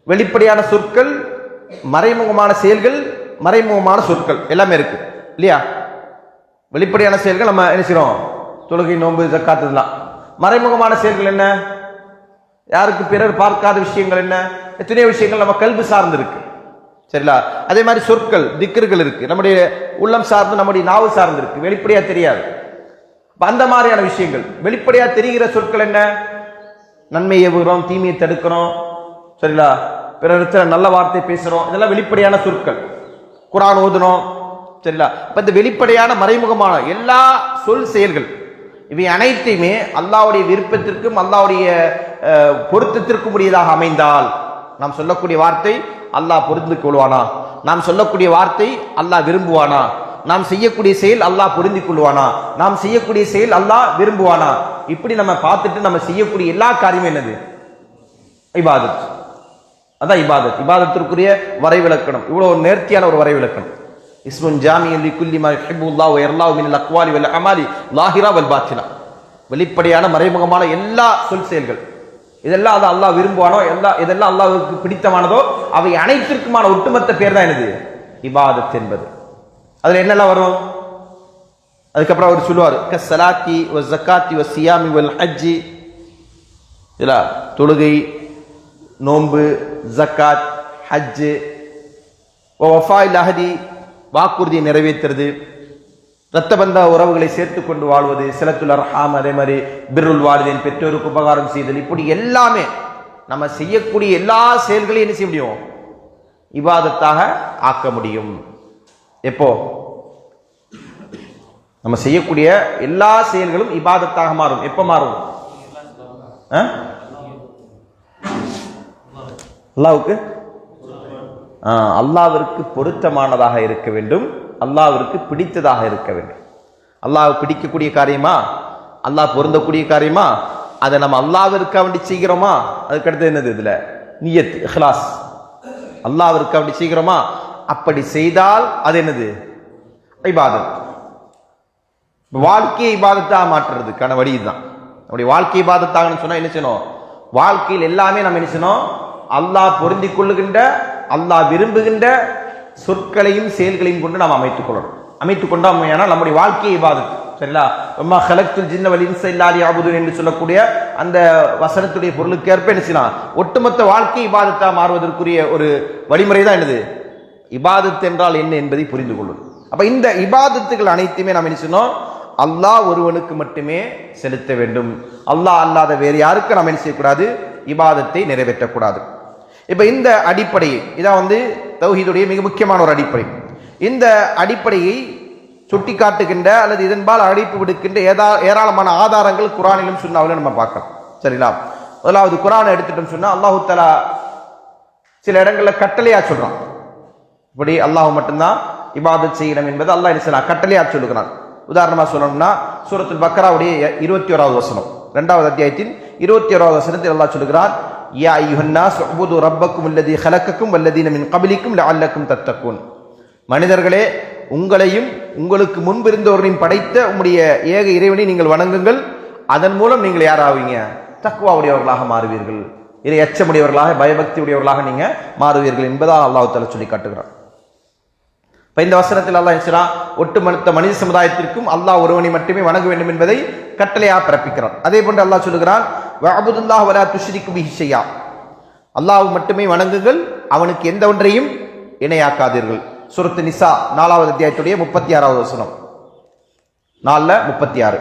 வெளிப்படையான சொற்கள், மறைமுகமான செயல்கள், மறைமுகமான சொற்கள் எல்லாமே இருக்கு இல்லையா? வெளிப்படையான செயல்கள் நம்ம என்ன செய்யறோம்? தொழுகை, நோன்பு, ஜக்காத். இதெல்லாம் மறைமுகமான செயல்கள் என்ன? யாருக்கு பிறர் பார்க்காத விஷயங்கள் என்ன? எத்தனையோ விஷயங்கள் நம்ம கல்வி சார்ந்து இருக்கு. சரிங்களா? அதே மாதிரி சொற்கள், திக்ர்கள் இருக்கு, நம்முடைய உள்ளம் சார்ந்து, நம்முடைய நாவு சார்ந்து இருக்கு, வெளிப்படையா தெரியாது. அந்த மாதிரியான விஷயங்கள். வெளிப்படையா தெரிகிற சொற்கள் என்ன? நன்மை ஏவுகிறோம், தீமையை தடுக்கிறோம், சரிங்களா? பிறர் நல்ல வார்த்தை பேசுறோம், இதெல்லாம் வெளிப்படையான சொற்கள். குர்ஆன் ஓதுனோம், சரிங்களா? இப்ப இந்த வெளிப்படையான மறைமுகமான எல்லா சொல் செயல்கள் இவை அனைத்தையுமே அல்லாஹ்வுடைய விருப்பத்திற்கும் அல்லாஹ்வுடைய பொருத்தத்திற்கும் உரியதாக அமைந்தால், நாம் சொல்லக்கூடிய வார்த்தை அல்லாஹ் பொருந்து கொள்வானா, நாம் சொல்லக்கூடிய வார்த்தை அல்லாஹ் விரும்புவானா, நாம் செய்யக்கூடிய செயல் அல்லாஹ் பொருந்திக் கொள்வானா, நாம் செய்யக்கூடிய செயல் அல்லாஹ் விரும்புவானா, இப்படி நம்ம பார்த்துட்டு நம்ம செய்யக்கூடிய எல்லா காரியமும் என்னது? இபாதத். அதான் இபாதத். இபாதத்திற்குரிய வரைவிலக்கணம் இவ்வளவு ஒரு நேர்த்தியான ஒரு வரைவிலக்கணம். இஸ்முன் ஜாமியுன் லிகுல்லி மா யுஹிப்புல்லாஹு வ யர்லாஹு மினல் அக்வாலி வல் அமாலி லாஹிரா வல் பாத்தினா. வெளிப்படையான மறைமுகமான எல்லா சொல் செயல்கள் இதெல்லாம் அது அல்லாஹ் விரும்புவானோ, இதெல்லாம் அல்லாஹ்வுக்கு பிடித்தமானதோ அவை அனைத்திற்குமான ஒட்டுமொத்த பேர் தான் என்னது? இபாதத் என்பது. அதுல என்னெல்லாம் வரும்? அதுக்கப்புறம் அவர் சொல்லுவார், கஸ்ஸலாத்தி வ ஸகாத்தி வ ஸியாமி வல் ஹஜ்ஜி. இல்ல தொழுகை, நோன்பு, ஜக்காத், ஹஜ், வஃபாயில் அஹதி வாக்குறுதியை நிறைவேற்றுறது, இரத்தபந்த உறவுகளை சேர்த்து கொண்டு வாழ்வது, சிலத்துல் அர்ஹாம், அதே மாதிரி பிர்ருல் வாலிதைன் பெற்றோருக்கு உபகாரம் செய்தல், இப்படி எல்லாமே நம்ம செய்யக்கூடிய எல்லா செயல்களையும் என்ன செய்ய முடியும்? இபாதத்தாக ஆக்க முடியும். எப்போ நம்ம செய்யக்கூடிய எல்லா செயல்களும் இபாதத்தாக மாறும்? எப்ப மாறும்? அல்லாஹ்விற்கு பொருத்தமானதாக இருக்க வேண்டும், அல்லாஹ்விற்கு பிடித்ததாக இருக்க வேண்டும். அல்லாஹ் பிடிக்கக்கூடிய காரியமா, அல்லாஹ் பொருந்தக்கூடிய காரியமா, அதை நம்ம அல்லாஹ்விற்கு வேண்டி செய்கிறோமா? அதுக்கு அடுத்து என்னது? இதுல நியத், இஹ்லாஸ். அல்லாஹ்விற்கு வேண்டி செய்கிறோமா? அப்படி செய்தால் அது என்னது? இபாதத். வாழ்க்கையை இபாதத்தாக மாற்றுறதுக்கான வழி இதுதான். நம்முடைய வாழ்க்கை இபாதத்தாக சொன்னா என்ன செய்யணும்? வாழ்க்கையில் எல்லாமே நம்ம என்ன செய்யணும்? அல்லாஹ் பொருந்திக் கொள்ளுகின்ற, அல்லாஹ் விரும்புகின்ற சொற்களையும் செயல்களையும் கொண்டு நாம் அமைத்துக் கொள்ளணும். அமைத்துக் கொண்டோம் ஆனால் நம்முடைய வாழ்க்கையை இபாதத். சரிங்களா? அம்மா ஹலக்துல் ஜின்ன வல் இன்ஸ இல்லா லியஅபுதுன் என்று சொல்லக்கூடிய அந்த வசனத்துடைய பொருளுக்கு ஏற்ப என்ன செய்யலாம்? ஒட்டுமொத்த வாழ்க்கை இபாதத்தா மாறுவதற்குரிய ஒரு வழிமுறை தான் என்னது? இபாதத் என்றால் என்ன என்பதை புரிந்து கொள்ளும். அப்ப இந்த இபாதத்துகள் அனைத்துமே நாம் என்ன செய்யணும்? அல்லாஹ் ஒருவனுக்கு மட்டுமே செலுத்த வேண்டும். அல்லாஹ் அல்லாத வேறு யாருக்கு நாம் என்ன செய்யக்கூடாது? இபாதத்தை நிறைவேற்றக்கூடாது. இப்ப இந்த அடிப்படையை இதான் தௌஹீதுடைய மிக முக்கியமான ஒரு அடிப்படை. இந்த அடிப்படையை சுட்டி காட்டுகின்ற அல்லது இதன்பால் அழைப்பு விடுக்கின்ற ஏராளமான ஆதாரங்கள் குர்ஆனிலும் சுன்னாவிலும் நம்ம பார்க்கலாம். சரிங்களா? முதலாவது குர்ஆனை எடுத்துட்டோம் சொன்னா அல்லாஹ் தஆலா சில இடங்கள்ல கட்டளையா சொல்றான். இப்படி அல்லாஹ் மட்டும்தான் இபாதத் செய்யணும் என்பது அல்லாஹ் என்ன செய்யலாம்? கட்டளையா சொல்லுகிறான். உதாரணமா சொல்லணும்னா சூரத்துல் பக்ராவுடைய 21வது வசனம், 2வது அத்தியாயத்தின் 21வது வசனத்தில் அல்லாஹ் சொல்லுகிறான், யா அய்யுஹன்னாஸ் உபுது ரப்பக்கும் அல்லதி ஹலக்கக்கும் வல்லதீன மின் கப்லிக்கும் லஅல்லக்கும் தத்தகூன். மனிதர்களே, உங்களையும் உங்களுக்கு முன்பிருந்தோரையும் படைத்த உம்முடைய ஏக இறைவனை நீங்கள் வணங்குங்கள், அதன் மூலம் நீங்கள் யாராவீங்க? தக்வா உடையவர்களாக மாறுவீர்கள், இறை அச்சமுடையவர்களாக, பயபக்தி உடையவர்களாக நீங்க மாறுவீர்கள் என்பதாக அல்லாஹ் தஆலா சொல்லி காட்டுகிறான். இந்த வசனத்தில் அல்லாஹ் என்ன ஒட்டுமொத்த மனித சமுதாயத்திற்கும் அல்லாஹ் ஒருவனை மட்டுமே வணங்க வேண்டும் என்பதை கட்டளையாக பிறப்பிக்கிறான். அதே போன்று அல்லாஹ் சொல்லுகிறான், வஅபுதுல்லாஹ் வலா துஷ்ரிகு பிஹி ஷையா. அல்லாஹ் மட்டுமே வணங்குங்கள், அவனுக்கு எந்த ஒன்றையும் இணையாக்காதீர்கள். சூரத்து நிசா 4வது அத்தியாயத்துடைய 36வது வசனம், 4:36.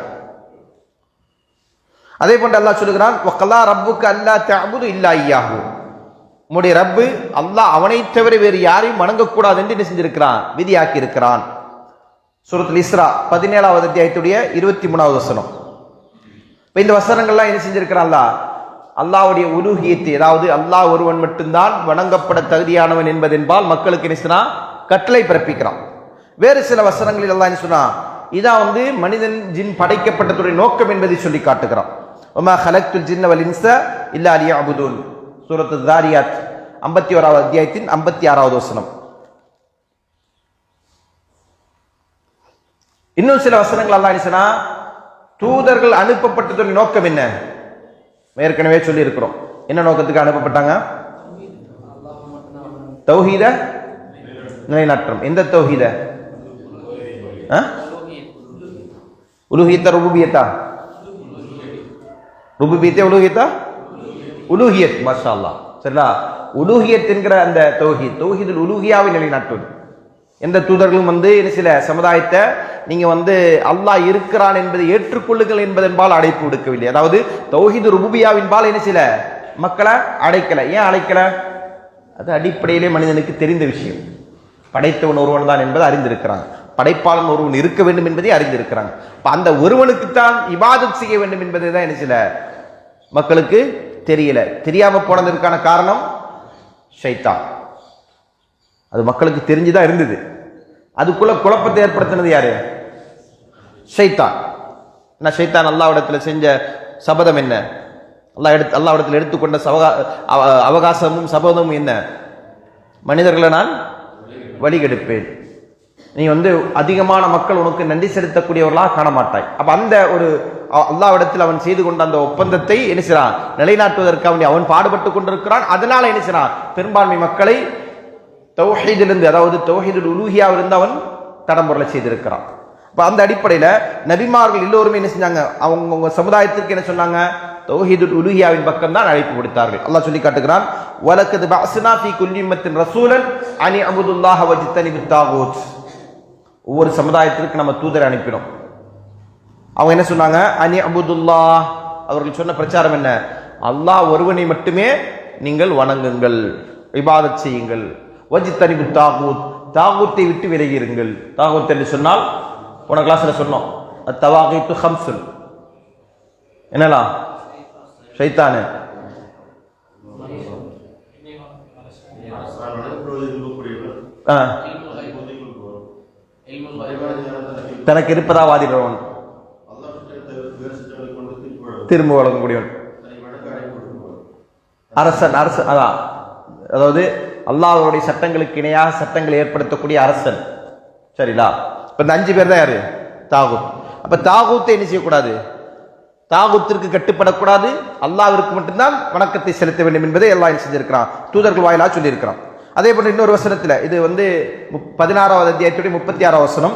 அதே போன்று அல்லாஹ் சொல்லுகிறான், வகலா ரப்புக அல்லா தஅபுது இல்லா இய்யாஹு. உம்முடைய ரப்பு அல்லாஹ் அவனை தவிர வேறு யாரையும் வணங்கக்கூடாது என்று என்ன செஞ்சிருக்கிறான்? விதியாக்கி இருக்கிறான். சூரத்துல் இஸ்ரா 17வது அத்தியாயத்துடைய 23வது வசனம். இந்த வசனங்கள்லாம் என்ன செஞ்சிருக்கிறான்? அல்லாஹ்வுடைய உலூஹியத்தை, அதாவது அல்லாஹ் ஒருவன் மட்டும்தான் வணங்கப்பட தகுதியானவன் என்பதென்பால் மக்களுக்கு என்ன சொன்னா கட்டளை பிறப்பிக்கிறான். வேறு சில வசனங்களில் அல்லாஹ் என்ன சொன்னா இதான் மனிதன் ஜின் படைக்கப்பட்டதுடைய நோக்கம் என்பதை சொல்லி காட்டுகிறான். வமா ஹலக்துல் ஜின்ன வல் இன்ஸ இல்லா லியஅபுதுன். சூரத்து தாரியாத் 51வது அத்தியாயத்தின் 56வது வசனம். இன்னும் சில வசனங்கள் அல்லாஹ் என்ன சொன்னா தூதர்கள் அனுப்பப்பட்டதுடைய நோக்கம் என்ன? ஏற்கனவே சொல்லி இருக்கிறோம். என்ன நோக்கத்துக்கு அனுப்பப்பட்டாங்க? தௌஹீத நிலைநாட்டம். எந்த தௌஹீத? உலூஹியத்தா ருபூபியத்தா? ருபூபியத்தா உலூஹியத்தா? உலூஹியத். மாஷா அல்லாஹ். சரிங்களா? உலூஹியத் என்கிற அந்த தௌஹீதுல் உலூஹியாவை நிலைநாட்டுவது. எந்த தூதர்களும் என்ன சில சமுதாயத்தை நீங்க அல்லாஹ் இருக்கிறான் என்பதை ஏற்றுக்கொள்ளுங்கள் என்பதன்பால் அழைப்பு விடுக்கவில்லை. அதாவது தௌஹீது ருபூபியாவின்பால் என்ன சில மக்களை அழைக்கல. ஏன் அழைக்கல? அது அடிப்படையிலே மனிதனுக்கு தெரிந்த விஷயம். படைத்தவன் ஒருவன் தான் என்பதை அறிந்திருக்கிறாங்க. படைப்பாளன் ஒருவன் இருக்க வேண்டும் என்பதை அறிந்திருக்கிறாங்க. அந்த ஒருவனுக்குத்தான் இபாதத் செய்ய வேண்டும் என்பதை தான் என்ன சில மக்களுக்கு தெரியல. தெரியாம போனதற்கான காரணம் ஷைத்தான். அது மக்களுக்கு தெரிஞ்சுதான் இருந்தது. அதுக்குள்ள குழப்பத்தை ஏற்படுத்தினது யாரு? ஷைத்தான். ஷைத்தான் அல்லாஹ்விடத்துல செஞ்ச சபதம் என்ன? அல்லாஹ்விடத்தில் எடுத்துக்கொண்ட அவகாசமும் சபதமும் என்ன? மனிதர்களை நான் வழிகெடுப்பேன், நீ அதிகமான மக்கள் உனக்கு நன்றி செலுத்தக்கூடியவர்களாக காண மாட்டாய். அப்ப அந்த ஒரு அல்லாஹ்விடத்தில் அவன் செய்து கொண்ட அந்த ஒப்பந்தத்தை என்ன செய்றான்? நிலைநாட்டுவதற்காக அவன் பாடுபட்டு கொண்டிருக்கிறான். அதனால என்ன செய்றான்? பெரும்பான்மை மக்களை தௌஹீதிலிருந்து, அதாவது தௌஹீதுல் உலூஹியாவிலிருந்து அவன் தடம்புரலை செய்திருக்கிறான். அப்ப அந்த அடிப்படையில நபிமார்கள் எல்லோருமே என்ன செஞ்சாங்க? அவங்க சமுதாயத்திற்கு என்ன சொன்னாங்க? தௌஹீதுல் உலூஹியாவின் பக்கம் தான் அழைப்பு கொடுத்தார்கள். அல்லாஹ் சொல்லி காட்டுகிறான், வலக்கத் பஅஸ்னா ஃபீ குல்லி உம்மத்தின் ரசூலன் அனி அபுதுல்லாஹ வஜ்தனிபுத் தாகூத். ஒவ்வொரு சமுதாயத்திற்கு நம்ம தூதரை அனுப்பினோம். அவங்க என்ன சொன்னாங்க? அனி அபுதுல்லாஹ். அவர்கள் சொன்ன பிரச்சாரம் என்ன? அல்லாஹ் ஒருவனை மட்டுமே நீங்கள் வணங்குங்கள், இபாதத் செய்யுங்கள். வஜ்தனிபுத் தாகூத், தாகூத்தை விட்டு விலகிருங்கள். தாகூத் என்று சொன்னால் போன கிளாஸ்ல சொன்னோம், அத்தவாகீத்து ஹம்சுன். என்னலாம்? ஷைத்தானு. தனக்கு இருப்பதா வாதிடுறவன், திரும்ப வழங்கக்கூடியவன், அரசன். அரசன் அதான், அதாவது அல்லாஹ்வுடைய சட்டங்களுக்கு இணையாக சட்டங்களை ஏற்படுத்தக்கூடிய அரசன். சரிங்களா? இப்ப இந்த 5 பேர் தான் யாரு? தாகூத். அப்ப தாகூத்தை என்ன செய்யக்கூடாது? தாகூத்திற்கு கட்டுப்படக்கூடாது. அல்லாஹ்விற்கு மட்டும்தான் வணக்கத்தை செலுத்த வேண்டும் என்பதை எல்லாம் செஞ்சிருக்கிறான், தூதர்கள் வாயிலா சொல்லி இருக்கிறான். அதே போன்று இன்னொரு வசனத்துல, இது 16வது அத்தியாயத்துடைய 36வது வசனம்,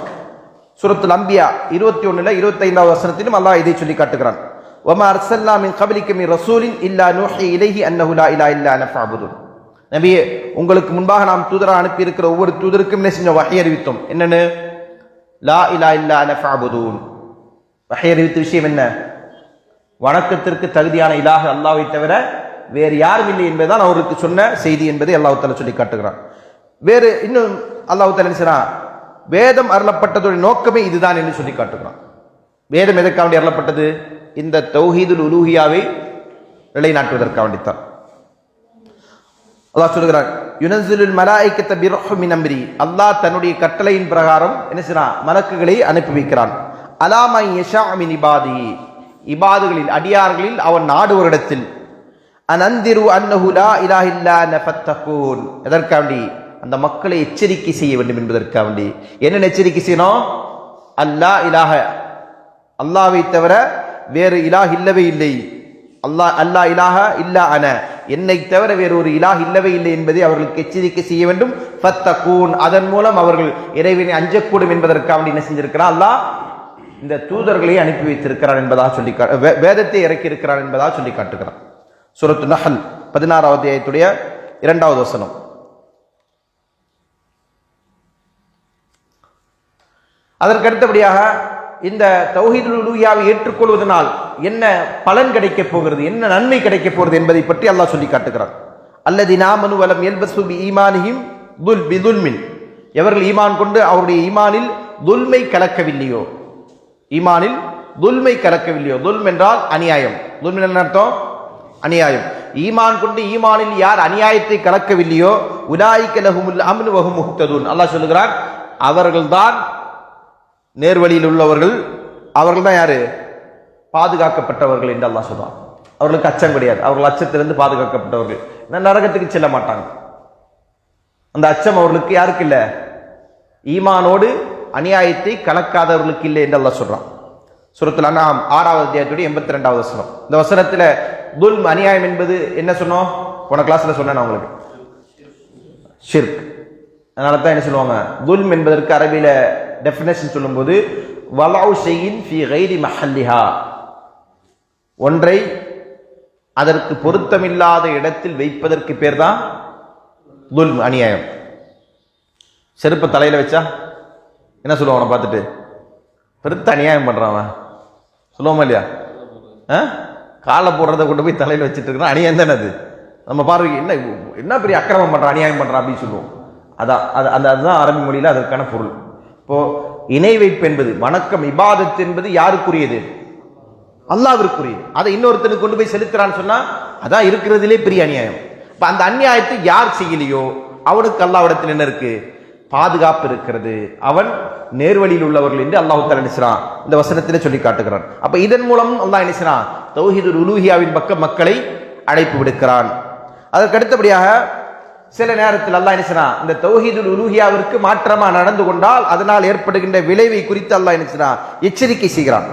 சூரத்துல் அம்பியா 21ல 25வது வசனத்திலும் அல்லாஹ் இதை சொல்லி காட்டுகிறான். வமா அர்சல்னா மின் கப்லிக மின் ரசூலின் இல்லா நூஹி இலைஹி அன்னஹு லா இலாஹ இல்லா அன ஃபஅபுதுன். நபியே, உங்களுக்கு முன்பாக நாம் தூதராக அனுப்பி இருக்கிற ஒவ்வொரு தூதருக்கும் என்ன செஞ்சோம்? வஹி அறிவித்தோம். என்னன்னு? லா இலாஹ இல்லா அன ஃபஅபுதுன். வஹி அறிவித்த விஷயம் என்ன? வணக்கத்திற்கு தகுதியான இலாஹ் அல்லாஹ்வை தவிர வேறு யாரும் இல்லை என்பதுதான் அவருக்கு சொன்ன செய்தி என்பதை அல்லாஹ் தஆலா சொல்லி காட்டுகிறான். வேறு இன்னும் அல்லாஹ் தஆலா என்ன செய்றான்? வேதம் அருளப்பட்டதுடைய நோக்கமே இதுதான் என்று சொல்லி காட்டுகிறான். வேதம் எதற்காக அருளப்பட்டது? இந்த தௌஹீதுல் உலூஹியாவை நிலைநாட்டுவதற்காக வேண்டித்தான். அல்லாஹ் சொல்கிறான், யுனஸ்ஸிலுல் மலாயிகத பிர்ஹு மின் அம்ரி. அல்லாஹ் தன்னுடைய கட்டளையின் பிரகாரம் என்ன செய்றான்? மலக்குகளை அனுப்பி வைக்கிறான். அலா மை யஷா மின் இபாதி. இபாதுகளில், அடியார்களில் அவன் நாடுவரிடத்தில். அனந்திரு அன்னஹு லா இலாஹ இல்லா அன ஃபத்தகூன். எதற்காண்டி? அந்த மக்களை எச்சரிக்கை செய்ய வேண்டும் என்பதற்காண்டி. என்ன எச்சரிக்கை செய்யணும்? அல்லா இலாஹ, அல்லாஹ்வை தவிர வேறு இலாஹ் இல்லவே இல்லை. அல்லா இலாஹ இல்லா அன, என்னை தவிர வேறு ஒரு இலாஹ் இல்லவே இல்லை என்பதை அவர்களுக்கு எச்சரிக்கை செய்ய வேண்டும். ஃபத்தகூன், அதன் மூலம் அவர்கள் இறைவனை அஞ்சக்கூடும் என்பதற்காக என்ன செஞ்சிருக்கிறான்? அல்லாஹ் இந்த தூதர்களை அனுப்பி வைத்திருக்கிறான் என்பதாக சொல்லி, வேதத்தை இறக்கி இருக்கிறான் என்பதாக சொல்லி காட்டுகிறான். சூரத்து நஹல் 16வது அத்தியாயத்துடைய 2வது வசனம். அதற்கு அடுத்தபடியாக இந்த தௌஹீதுல் உலூஹியாவை ஏற்றுக்கொள்வதனால் என்ன பலன் கிடைக்கப் போகிறது, என்ன நன்மை கிடைக்கப் போகிறது என்பதை பற்றி அல்லாஹ் சொல்லி காட்டுகிறான். அல்லதீன ஆமனு வலம் யல்பஸு பிஈமானிஹிம் பிதுல்மின். எவர்கள் ஈமான் கொண்டு அவருடைய ஈமானில் துல்மை கலக்கவில்லையோ, ஈமானில் துல்மை கலக்கவில்லையோ. துல்ம் என்றால் அநியாயம். துல்ம் என்ன அர்த்தம்? அநியாயம். ஈமான் கொண்டு ஈமானில் யார் அநியாயத்தை கலக்கவில்லையோ, உலாயிக லஹுமுல் அம்னு வஹும் முஹ்ததூன். அல்லாஹ் சொல்லுகிறான், அவர்கள்தான் நேர்வழியில் உள்ளவர்கள், அவர்கள் தான் யாரு? பாதுகாக்கப்பட்டவர்கள் என்று அல்லாஹ் சொல்றான். அவர்களுக்கு அச்சம் கிடையாது, அவர்கள் அச்சத்திலிருந்து பாதுகாக்கப்பட்டவர்கள், நரகத்துக்கு செல்ல மாட்டாங்க. அந்த அச்சம் அவர்களுக்கு யாருக்கு இல்லை? ஈமானோடு அநியாயத்தை கலக்காதவர்களுக்கு இல்லை என்று அல்லாஹ் சொல்றான். சூரத்துல் அன்ஆம் 6வது அத்தியாயத்துடைய 82வது வசனம். இந்த வசனத்துல துல்ம், அநியாயம் என்பது என்ன சொன்னோம்? போன கிளாஸ்ல சொன்னேன் உங்களுக்கு, ஷிர்க். அதனால தான் என்ன சொல்லுவாங்க? துல்ம் என்பதற்கு அரபியில டெஃபினேஷன் சொல்லும்போது வலஉ ஷைஇன் ஃபீ கைரி மஹல்லிஹா, ஒன்றை அதற்கு பொருத்தமில்லாத இடத்தில் வைப்பதற்கு பேர் தான் துல்ம், அநியாயம். செருப்பு தலையில வச்சா என்ன சொல்லுவான்? அவனை பார்த்துட்டு பெருத்த அநியாயம் பண்றான் சொல்லுவோமா இல்லையா? காலை போடுறத கொண்டு போய் தலையில் வச்சுட்டு இருக்கிறான், அநியாயம் தானே அது. நம்ம பார்வைக்கு என்ன என்ன பெரிய அக்கிரமம் பண்றான், அநியாயம் பண்றான் அப்படின்னு சொல்லுவோம். அதான் அதுதான் அரபி மொழியில அதற்கான பொருள். இப்போ இணை வைப்பு என்பது வணக்கம் இபாதத் என்பது யாருக்குரியது? அல்லாஹ்விற்குரியது. அதை இன்னொருத்தனுக்கு கொண்டு போய் செலுத்துறான்னு சொன்னா அதான் இருக்கிறதுலே பெரிய அநியாயம். இப்ப அந்த அநியாயத்தை யார் செய்யலையோ அவனுக்கு அல்லாஹ்விடத்தில் என்ன இருக்கு? பாதுகாப்பு இருக்கிறது. அவன் நேர்வழியில் உள்ளவர்கள் என்று அல்லாஹ் தஆலா நினைச்சான் இந்த வசனத்திலே சொல்லி காட்டுகிறான். அப்ப இதன் மூலம் அல்லாஹ் நினைச்சான் தௌஹீதுல் உலூஹியாவின் பக்கம் மக்களை அழைப்பு விடுக்கிறான். அதற்கு அடுத்தபடியாக சில நேரத்தில் அல்லாஹ் நினைச்சான் இந்த தௌஹீதுல் உலூஹியாவிற்கு மாற்றமா நடந்து கொண்டால் அதனால் ஏற்படுகின்ற விளைவை குறித்து அல்லாஹ் நினைச்சான் எச்சரிக்கை செய்கிறான்.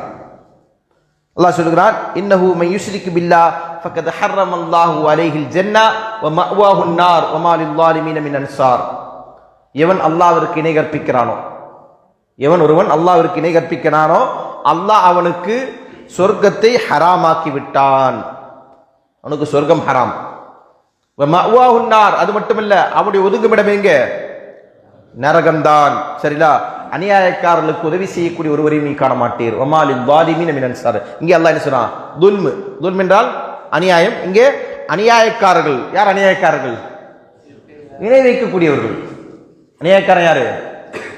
அல்லாஹ் சொல்கிறான் இன்னஹு மன் யுஷ்ரிக் பில்லாஹ் ஃபக்கத் ஹர்ரமல்லாஹு அலைஹில் ஜன்னah வ மஅவாஹுன் நார் வ மா லில்-ஸாலிமீன மின் அன்சார். எவன் அல்லாஹ்விற்கு இணை கற்பிக்கிறானோ, எவன் ஒருவன் அல்லாஹ்விற்கு இணை கற்பிக்கிறானோ அல்லாஹ் அவனுக்கு சொர்க்கத்தை ஹராமாக்கி விட்டான். அவனுக்கு சொர்க்கம் ஹராம். வ மஅவாஹுன் நார், அது மட்டுமல்ல அவனுடைய ஒதுங்குமிடம் எங்க? நரகம்தான். சரிங்களா? அநியாயக்காரர்களுக்கு உதவி செய்யக்கூடிய ஒருவரையும் நீ காண மாட்டீர். வ மா லில்-ஸாலிமீன மின் அன்சார். இங்கே அல்லாஹ் என்ன சொல்றான்? துல்ம். துல்ம் என்றால் அநியாயம். இங்கே அநியாயக்காரர்கள். யார் அநியாயக்காரர்கள்? இணை வைக்கக்கூடியவர்கள். அநியாயக்காரன் யாரு?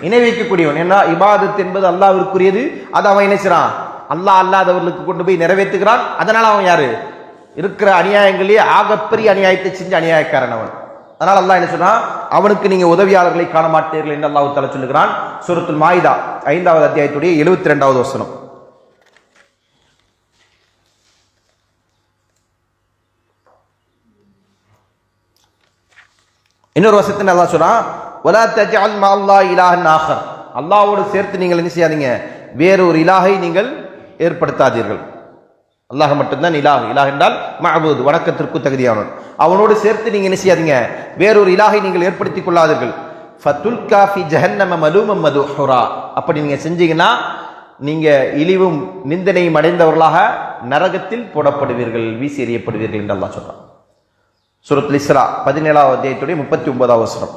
இணை வைக்கக்கூடியவன். ஏன்னா இபாதத் என்பது அல்லாஹ்விற்குரியது. அதை அவன் என்ன செய்றான்? அல்லாஹ் அல்லாதவர்களுக்கு கொண்டு போய் நிறைவேற்றுகிறான். அதனால அவன் யாரு? இருக்கிற அநியாயங்களே ஆகப்பெரிய அநியாயத்தை செஞ்ச அநியாயக்காரன் அவன். அதனால அல்லாஹ் என்ன சொன்னா அவனுக்கு நீங்க உதவியாளர்களை காண மாட்டீர்கள் என்று அல்லாஹ் தஆலா சொல்லுகிறான். சூரத்துல் மாயிதா 5வது அத்தியாயத்துடைய 72வது வசனம். இன்னொரு வசனத்தில் அல்லாஹ் சொல்றான் வலா தஜஅல் மஅல்லாஹி இலாஹன் ஆகர். அல்லாஹ்வோடு சேர்த்து நீங்கள் என்ன செய்யாதீங்க? வேறொரு இலாஹை நீங்கள் ஏற்படுத்தாதீர்கள். அல்லாஹ் மட்டும்தான் இலாஹ். இலாஹ் என்றால் மஅபூத், வணக்கத்திற்கு தகுதியானவன். அவனோடு சேர்த்து நீங்க என்ன செய்யாதீங்க? வேறொரு இலாஹை நீங்கள் ஏற்படுத்திக் கொள்ளாதீர்கள். ஃபதுல்கா ஃபி ஜஹன்னம மலூமம் மதுஹுரா. அப்படி நீங்க செஞ்சீங்கன்னா நீங்க இழிவும் நிந்தனையும் அடைந்தவர்களாக நரகத்தில் போடப்படுவீர்கள், வீசி எறியப்படுவீர்கள் என்று அல்லாஹ் சொல்றான். சூரத்துல் இஸ்ரா 17வது அத்தியாயத்துடைய 39வது வசனம்.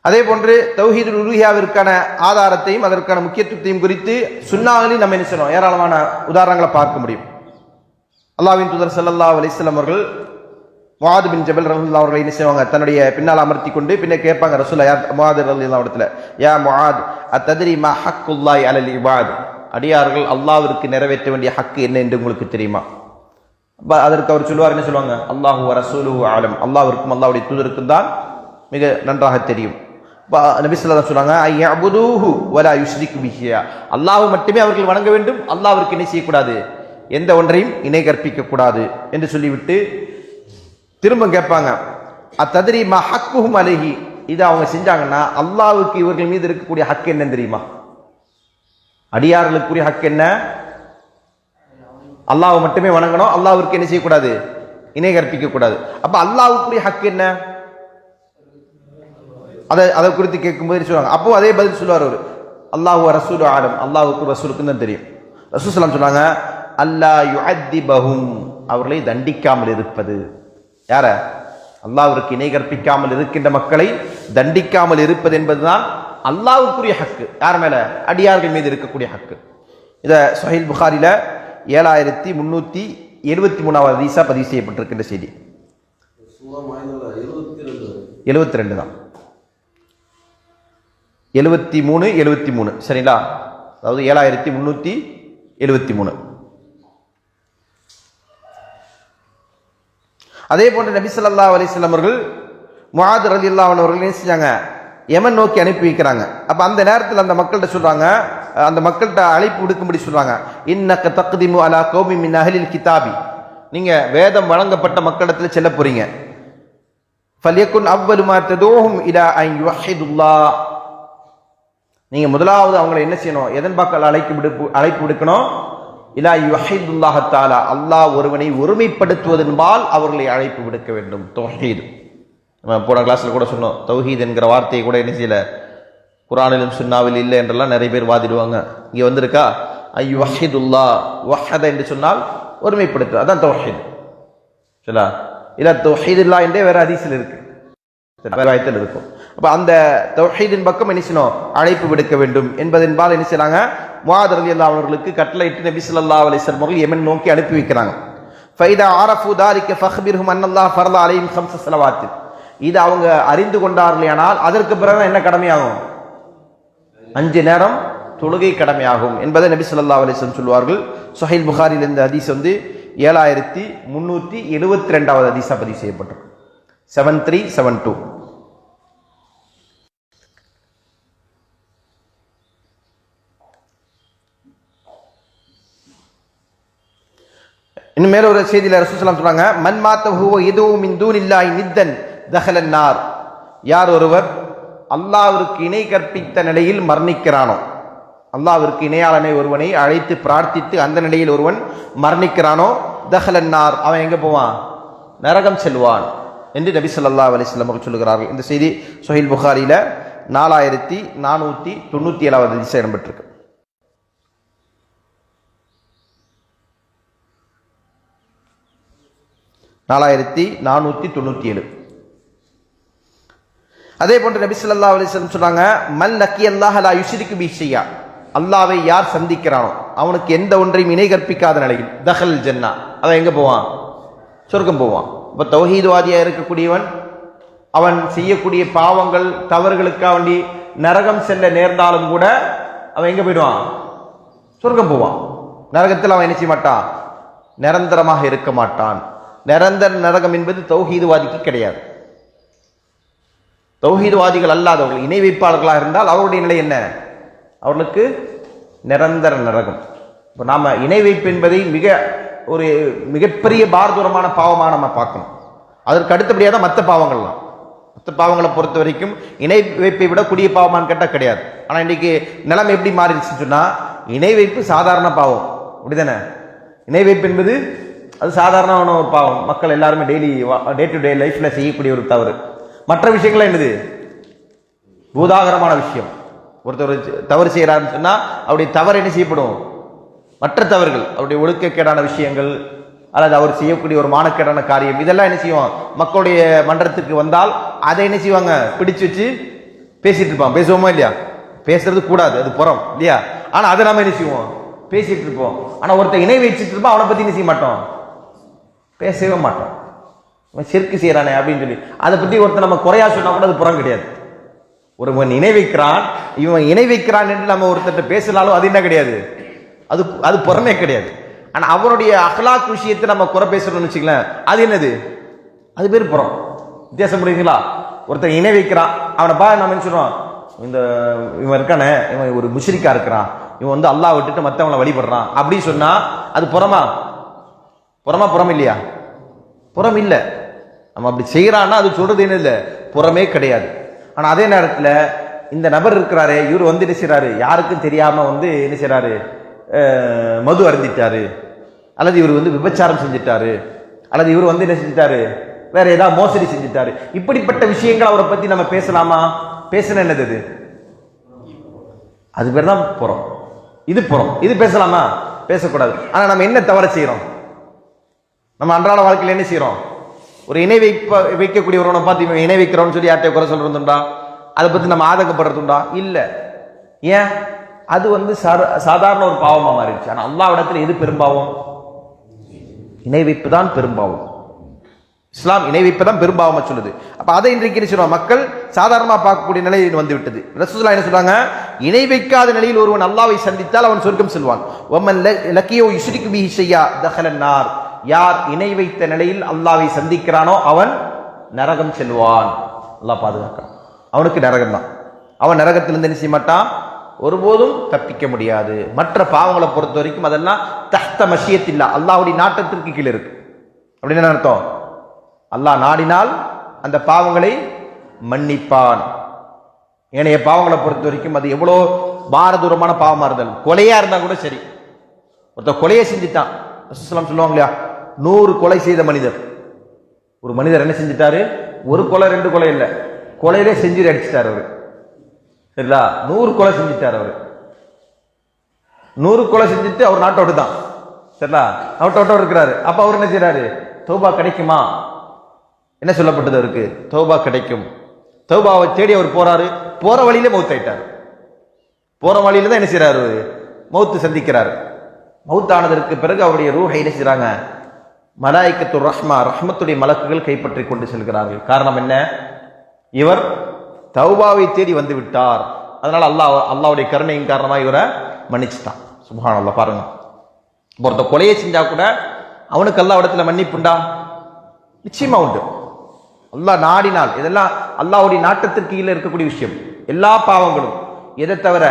அதே போன்று தௌஹீதுல் உலூஹியாவிற்கான ஆதாரத்தையும் அதற்கான முக்கியத்துவத்தையும் குறித்து சுன்னாவில் நம்ம என்ன செய்யணும்? ஏராளமான உதாரணங்களை பார்க்க முடியும். அல்லாஹ்வின் தூதர் ஸல்லல்லாஹு அலைஹி வஸல்லம் அவர்கள் முஆத் பின் ஜபல் ரலியல்லாஹு அவர்களை என்ன செய்வாங்க? தன்னுடைய பின்னால் அமர்த்தி கொண்டு பின்ன கேட்பாங்க ரசூலுல்லாஹ் யார் முஆத் ரலியல்லாஹு இடத்துல, யா முஆத் அத்தத்ரி மா ஹக்குல்லாஹி அலல் இபாத். அடியார்கள் அல்லாஹ்விற்கு நிறைவேற்ற வேண்டிய ஹக்கு என்ன என்று உங்களுக்கு தெரியுமா? அதற்கு அவர் சொல்லுவார், என்ன சொல்லுவாங்க? அல்லாஹு வ ரசூலுஹு ஆலம். அல்லாஹ்விற்கும் அல்லாஹ்வுடைய தூதருக்கும் தான் மிக நன்றாக தெரியும். நபி ஸல்லல்லாஹு அலைஹி வஸல்லம் சொல்றாங்க ஐயஅபுதுஹு வலா யுஷ்ரிகு பிஹி. அல்லாஹ் மட்டுமே அவர்கள் வணங்க வேண்டும், அல்லாஹ்விற்கு என்ன செய்யக்கூடாது? எந்த ஒன்றையும் இணை கற்பிக்க கூடாது என்று சொல்லிவிட்டு திரும்ப கேட்பாங்க அத்தத்ரி மா ஹக்குஹும் அலைஹி. இதை அவங்க செஞ்சாங்கன்னா அல்லாஹ்வுக்கு இவர்கள் மீது இருக்கக்கூடிய ஹக்கு என்ன தெரியுமா? அடியார்களுக்குரிய ஹக்கு என்ன? அல்லாஹ்வை மட்டுமே வணங்கணும், அல்லாஹ்விற்கு என்ன செய்யக்கூடாது? இணை கற்பிக்க கூடாது. அப்ப அல்லாஹ்வுக்குரிய ஹக்கு என்ன? அதை குறித்து கேட்கும்போது சொல்லுவாங்க. அப்போ அதே பதில் சொல்லுவார் அவர், அல்லாஹு ரசூலு ஆலம். அல்லாஹ்வுக்கு ரசூலுக்கும் தான் தெரியும். ரசூல் ஸல்லல்லாஹு அலைஹி வஸல்லம் சொன்னாங்க அல்லாஹ் யுஅத்திபஹும், அவர்களை தண்டிக்காமல் இருப்பது. யார? அல்லாஹ்விற்கு இணை கற்பிக்காமல் இருக்கின்ற மக்களை தண்டிக்காமல் இருப்பது என்பதுதான் அல்லாஹ்வுக்குரிய ஹக்கு. யார் மேல? அடியார்கள் மீது இருக்கக்கூடிய ஹக்கு. இத ஸஹீஹ் புகாரில 7373வது ஹதீஸா பதிவு செய்யப்பட்டிருக்கின்ற செய்தி. 72 தான். 73 73 சரிங்களா? அதாவது 7373. அதே போன்று நபி ஸல்லல்லாஹு அலைஹி வஸல்லம் அவர்கள் முஆத் ரலியல்லாஹு அன்ஹு அவர்களை என்ன செஞ்சாங்க? யமன் நோக்கி அனுப்பி வைக்கிறாங்க. அப்ப அந்த நேரத்தில் அந்த மக்கள்கிட்ட சொல்றாங்க, அந்த மக்கள்கிட்ட அழைப்பு விடுக்கும்படி சொல்றாங்க, இன்னக தக்திமு அலா கௌமி மின் அஹ்லில் கிதாபி. நீங்க வேதம் வழங்கப்பட்ட மக்களிடத்துல செல்ல போறீங்க. ஃபல்யகுன் அவ்வலு மா ததுஹும் இலா அன் யுஹிதுல்லாஹ். நீங்க முதலாவது அவங்களை என்ன செய்யணும்? எதன் பக்கம் அழைப்பு விடுக்கணும்? இலா யுஹிதுல்லாஹ் தஆலா, அல்லாஹ் ஒருவனை ஒருமைப்படுத்துவதன்பால் அவர்களை அழைப்பு விடுக்க வேண்டும். தௌஹீத். நம்ம போன கிளாஸ்ல கூட சொன்னோம், தௌஹீத் என்கிற வார்த்தையை கூட என்ன செய்யல, குர்ஆனிலும் சுன்னாவில் இல்லை என்றெல்லாம் நிறைய பேர் வாதிடுவாங்க. இங்க வந்திருக்கா ஐயுஹிதுல்லாஹ், வஹத என்று சொன்னால் ஒருமைப்படுத்து, அதான் தௌஹீத். சரிங்களா? இல்ல தௌஹீதுல்லாஹ் என்றே வேற ஹதீஸில் இருக்கு, வேற ஆயத்தில் இருக்கும். அப்ப அந்த தௌஹீதின் பக்கம் என்ன செய்யணும், அழைப்பு விடுக்க வேண்டும் என்பதன்பால் என்ன செய்றாங்க, முஆத் ரலியல்லாஹு அவர்களுக்கு கட்டளையிட்டு நபி ஸல்லல்லாஹு அலைஹி வஸல்லம் அவர்கள் யமன் நோக்கி அனுப்பி வைக்கிறாங்க. ஃபைதா அரஃபு தாலிக ஃபக்பிர்ஹும் அன்னல்லாஹ் ஃபர்ல அலைஹிம் 5 ஸலவாத். இது அவங்க அறிந்து கொண்டார்களானால் அதற்கு பிறகு என்ன கடமையாகும், 5 நேரம் தொழுகை கடமையாகும் என்பதை நபி ஸல்லல்லாஹு அலைஹி வஸல்லம் சொல்வார்கள். ஸஹீஹ் புகாரியில் இந்த ஹதீஸ் 7372வது ஹதீஸா பதிவு செய்யப்பட்டிருக்கு. 7372. இன்னும் மேல ஒரு செய்தியில ரசூல் ஸல்லல்லாஹு அலைஹி வஸல்லம் சொல்றாங்க, மன் மாத ஹுவ யதுஉ மின் தூனில்லாஹி நித்தன் தஹலன் நார். யார் ஒருவர் அல்லாஹ்விற்கு இணை கற்பித்த நிலையில் மரணிக்கிறானோ, அல்லாஹ்விற்கு இணையாளனை ஒருவனை அழைத்து பிரார்த்தித்து அந்த நிலையில் ஒருவன் மரணிக்கிறானோ, தஹலன் நார், அவன் எங்க போவான், நரகம் செல்வான் என்று நபி ஸல்லல்லாஹு அலைஹி வஸல்லம் அவர்கள் சொல்லுகிறார்கள். இந்த செய்தி ஸஹீஹ் புகாரில 4497வது ஹதீஸா இடம்பெற்றிருக்கு. அதே போன்று நபி ஸல்லல்லாஹு அலைஹி வஸல்லம் சொல்றாங்க, மல் லக்கியல்லாஹ லா யுஷ்ரிகு பிஹி ஷையா. அல்லாஹ்வை யார் சந்திக்கிறானோ அவனுக்கு எந்த ஒன்றையும் இணை கற்பிக்காத நிலையில் தஹல் ஜன்னா, அவன் எங்க போவான், சொர்க்கம் போவான். இப்ப தௌஹீத்வாதியா இருக்கக்கூடியவன் அவன் செய்யக்கூடிய பாவங்கள் தவறுகளுக்காக வேண்டி நரகம் செல்ல நேர்ந்தாலும் கூட அவன் எங்க போயிடுவான், சொர்க்கம் போவான். நரகத்தில் அவன் என்ன செய்ய மாட்டான், நிரந்தரமாக இருக்க மாட்டான். நிரந்தர நரகம் என்பது தௌஹீத்வாதிக்கு கிடையாது. தௌஹீத்வாதிகள் அல்லாதவர்கள் இணை வைப்பாளர்களாக இருந்தால் அவருடைய நிலை என்ன, அவர்களுக்கு நிரந்தர நரகம். இப்போ நாம இணை வைப்பு என்பதை மிகப்பெரிய பாரதூரமான பாவமாக நம்ம பார்க்கணும். அதற்கு அடுத்தபடியாக தான் மற்ற பாவங்கள்லாம். மற்ற பாவங்களை பொறுத்த வரைக்கும் இணை வைப்பை விட கூடிய பாவமானு கேட்டால் கிடையாது. ஆனால் இன்னைக்கு நிலைமை எப்படி மாறிடுச்சுன்னு சொன்னா, இணை வைப்பு சாதாரண பாவம், அப்படிதானே. இணை வைப்பு என்பது அது சாதாரணமான ஒரு பாவம், மக்கள் எல்லாருமே டே டு டே லைஃப்ல செய்யக்கூடிய ஒரு தவறு. மற்ற விஷயங்கள் என்னது, பூதாகரமான விஷயம். ஒருத்தர் தவறு செய்யறாருன்னு சொன்னா அவருடைய தவறு என்ன செய்யப்படும், மற்ற தவறுகள், அவருடைய ஒழுக்கக்கேடான விஷயங்கள் அல்லது அவர் செய்யக்கூடிய ஒரு மானக்கேடான காரியம், இதெல்லாம் என்ன செய்வோம், மக்களுடைய மன்றத்துக்கு வந்தால் அதை என்ன செய்வாங்க, பிடிச்சு வச்சு பேசிட்டு இருப்பான். பேசுவோமா இல்லையா, பேசுறது கூடாது, அது புறம் இல்லையா. ஆனா அதை நம்ம என்ன செய்வோம், பேசிட்டு இருப்போம். ஆனா ஒருத்தர் இணை வச்சுட்டு இருப்பான், அவனை பத்தி என்ன செய்ய மாட்டோம், பேசவே மாட்டோம். சிறுக்கு செய்யறானே அப்படின்னு சொல்லி அதை பத்தி ஒருத்தர் நம்ம குறையா சொன்னா கூட அது புறம் கிடையாது. ஒருவன் இணை வைக்கிறான், இவன் இணை வைக்கிறான் என்று நம்ம ஒருத்தர் பேசினாலும் அது என்ன கிடையாது, அது புறமே கிடையாது. ஆனா அவருடைய அஹ்லாக் விஷயத்தை நம்ம குறை பேசுறோம்னு வச்சுக்கலாம், அது என்னது, அது பேர் புறம். வித்தியாசம் புரியுதுங்களா. ஒருத்தர் இணை வைக்கிறான், அவனை நம்ம என்ன சொல்றோம், இவன் இருக்கானே, இவன் ஒரு முஷ்ரிக்கா இருக்கிறான், இவன் வந்து அல்லாஹ் விட்டுட்டு மற்றவங்களை வழிபடுறான் அப்படின்னு சொன்னா அது புறமா புறம் இல்லையா, புறம் இல்லை. நம்ம அப்படி செய்யறான்னா அது சொல்றது என்ன இல்லை, புறமே கிடையாது. ஆனா அதே நேரத்தில் இந்த நபர் இருக்கிறாரு, இவர் வந்து என்ன செய்யறாரு, யாருக்கும் தெரியாம வந்து என்ன செய்யறாரு, மது அருந்திட்டாரு, அல்லது இவர் வந்து விபச்சாரம் செஞ்சிட்டாரு, அல்லது இவர் வந்து என்ன செஞ்சிட்டாரு, வேற ஏதாவது மோசடி செஞ்சிட்டாரு, இப்படிப்பட்ட விஷயங்கள் அவரை பத்தி நம்ம பேசலாமா, பேசின என்னது, அது பேர் தான் புறம். இது புறம், இது பேசலாமா, பேசக்கூடாது. ஆனா நம்ம என்ன தவறு செய்யறோம், நம்ம அன்றாட வாழ்க்கையில் என்ன செய்யறோம், ஒரு இணை வைக்கக்கூடிய ஒருவனை பார்த்து இணை வைக்கிறோம்னு சொல்லி யார்கிட்ட குறை சொல்றதுண்டா, அதை பத்தி நம்ம ஆதங்கப்படுறதுண்டா, இல்ல. ஏன், அது வந்து சாதாரண ஒரு பாவமா மாறிடுச்சு. ஆனா அல்லாஹ்விடத்தில் எது பெரும்பாவம், இணை வைப்பு தான் பெரும்பாவம். இஸ்லாம் இணை வைப்பு தான் பெரும்பாவமா சொல்லுது. அப்ப அதை இன்றைக்கு என்ன சொல்லுவாங்க, மக்கள் சாதாரணமா பார்க்கக்கூடிய நிலையில் வந்து விட்டது. ரசூலுல்லாஹ் என்ன சொல்றாங்க, இணை வைக்காத நிலையில் ஒருவன் அல்லாஹ்வை சந்தித்தால் அவன் சொர்க்கம் செல்வான். வமன் லக்கியோ யுஷ்ரிகு பிஹி ஷையா தஹலன் நார். யார் இணை வைத்த நிலையில் அல்லாஹ்வை சந்திக்கிறானோ அவன் நரகம் செல்வான். அல்லாஹ் பாதுகாக்கிறான், அவனுக்கு நரகம் தான். அவன் நரகத்திலிருந்து என்ன செய்ய மாட்டான், ஒருபோதும் தப்பிக்க முடியாது. மற்ற பாவங்களை பொறுத்த வரைக்கும் அதெல்லாம் தஹ்த மஷியத்தில்லா, அல்லாஹ்வுடைய நாட்டத்திற்கு கீழே இருக்கு. அப்படின்னு என்ன அர்த்தம், அல்லாஹ் நாடினால் அந்த பாவங்களை மன்னிப்பான். ஏனைய பாவங்களை பொறுத்த வரைக்கும் அது எவ்வளோ பாரதூரமான பாவமா இருந்தாலும், கொலையா இருந்தா கூட சரி, ஒருத்தர் கொலையை செஞ்சுட்டான், ரசூலுல்லாஹ் சொல்லுவாங்க இல்லையா, 100 கொலை செய்த மனிதர், ஒரு மனிதர் என்ன செஞ்சிட்டாரு, ஒரு கொலை 2 கொலை இல்லை, கொலையிலே செஞ்சுரி அடிச்சிட்டார் அவரு, சரிங்களா. 100 கொலை செஞ்சுட்டார் அவரு. 100 கொலை செஞ்சுட்டு அவர் நாட்டோடு தான், சரிங்களா, நாட்டோட இருக்கிறாரு. அப்ப அவர் என்ன செய்யறாரு, தௌபா கிடைக்குமா, என்ன சொல்லப்பட்டது அவருக்கு, தௌபா கிடைக்கும். தௌபாவை தேடி அவர் போறாரு, போற வழியிலே மௌத்தாயிட்டார். போற வழியில தான் என்ன செய்யறாரு, மௌத்து சந்திக்கிறார். மௌத்தானதற்கு பிறகு அவருடைய ரூஹை என்ன செய்றாங்க, மலாயிக்கத்து ரஹ்மா, ரஹ்மத்துடைய மலக்குகள் கைப்பற்றி கொண்டு செல்கிறார்கள். காரணம் என்ன, இவர் தௌபாவை தேடி வந்து விட்டார். அதனால அல்லாஹ்வுடைய கருணையின் காரணமாக இவரை மன்னிச்சுட்டான். சுப்ஹானல்லாஹ். பாருங்க, ஒருத்த கொலையை செஞ்சா கூட அவனுக்கு அல்லாஹ் இடத்துல மன்னிப்புண்டா? நிச்சயமா உண்டு. அல்லாஹ் நாடினால். இதெல்லாம் அல்லாஹ்வுடைய நாட்டத்திற்கு கீழே இருக்கக்கூடிய விஷயம். எல்லா பாவங்களும் எதை தவிர,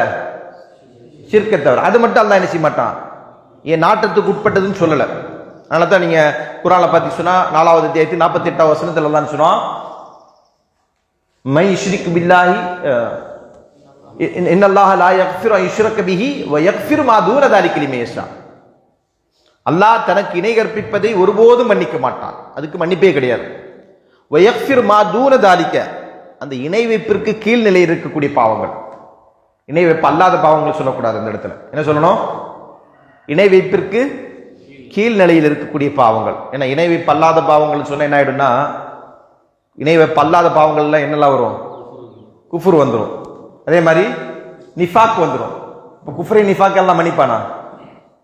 ஷிர்க்கை தவிர. அது மட்டும் அல்லாஹ் என்ன செய்ய மாட்டான், என் நாட்டத்துக்கு உட்பட்டதுன்னு சொல்லல. அதனால தான் நீங்க குர்ஆன்ல பார்த்து சொன்னா 4வது அத்தியாயத்தில் 48வது வசனத்துல அல்லாஹ் சொன்னா, மை யுஷ்ரிக் பில்லாஹி இன்னல்லாஹ லா யக்ஃபிரு அன் யுஷ்ரக பிஹி வ யக்ஃபிரு மா தூன ذلك லிமன் யஷா. அல்லாஹ் தனக்கு இணை கற்பிப்பதை ஒருபோதும் மன்னிக்க மாட்டான், அதுக்கு மன்னிப்பே கிடையாது. வ யக்ஃபிரு மா தூன ذلك, அந்த இணை வைப்பிற்கு கீழ் நிலையில் இருக்கக்கூடிய பாவங்கள். இணை வைப்பு அல்லாத பாவங்கள் சொல்லக்கூடாது. அந்த இடத்துல என்ன சொல்லணும், இணை வைப்பிற்கு கீழ் நிலையில் இருக்கக்கூடிய பாவங்கள். ஏன்னா இணை வைப்பு அல்லாத பாவங்கள் சொன்ன என்ன ஆயிடும்னா, இணை வைப்பு அல்லாத பாவங்கள்ல என்னெல்லாம் வரும், குஃபுர் வந்துடும். அதே மாதிரி நிஃபாக் வந்துடும். இப்போ குஃப்ரை நிஃபாக் எல்லாம் மன்னிப்பானா?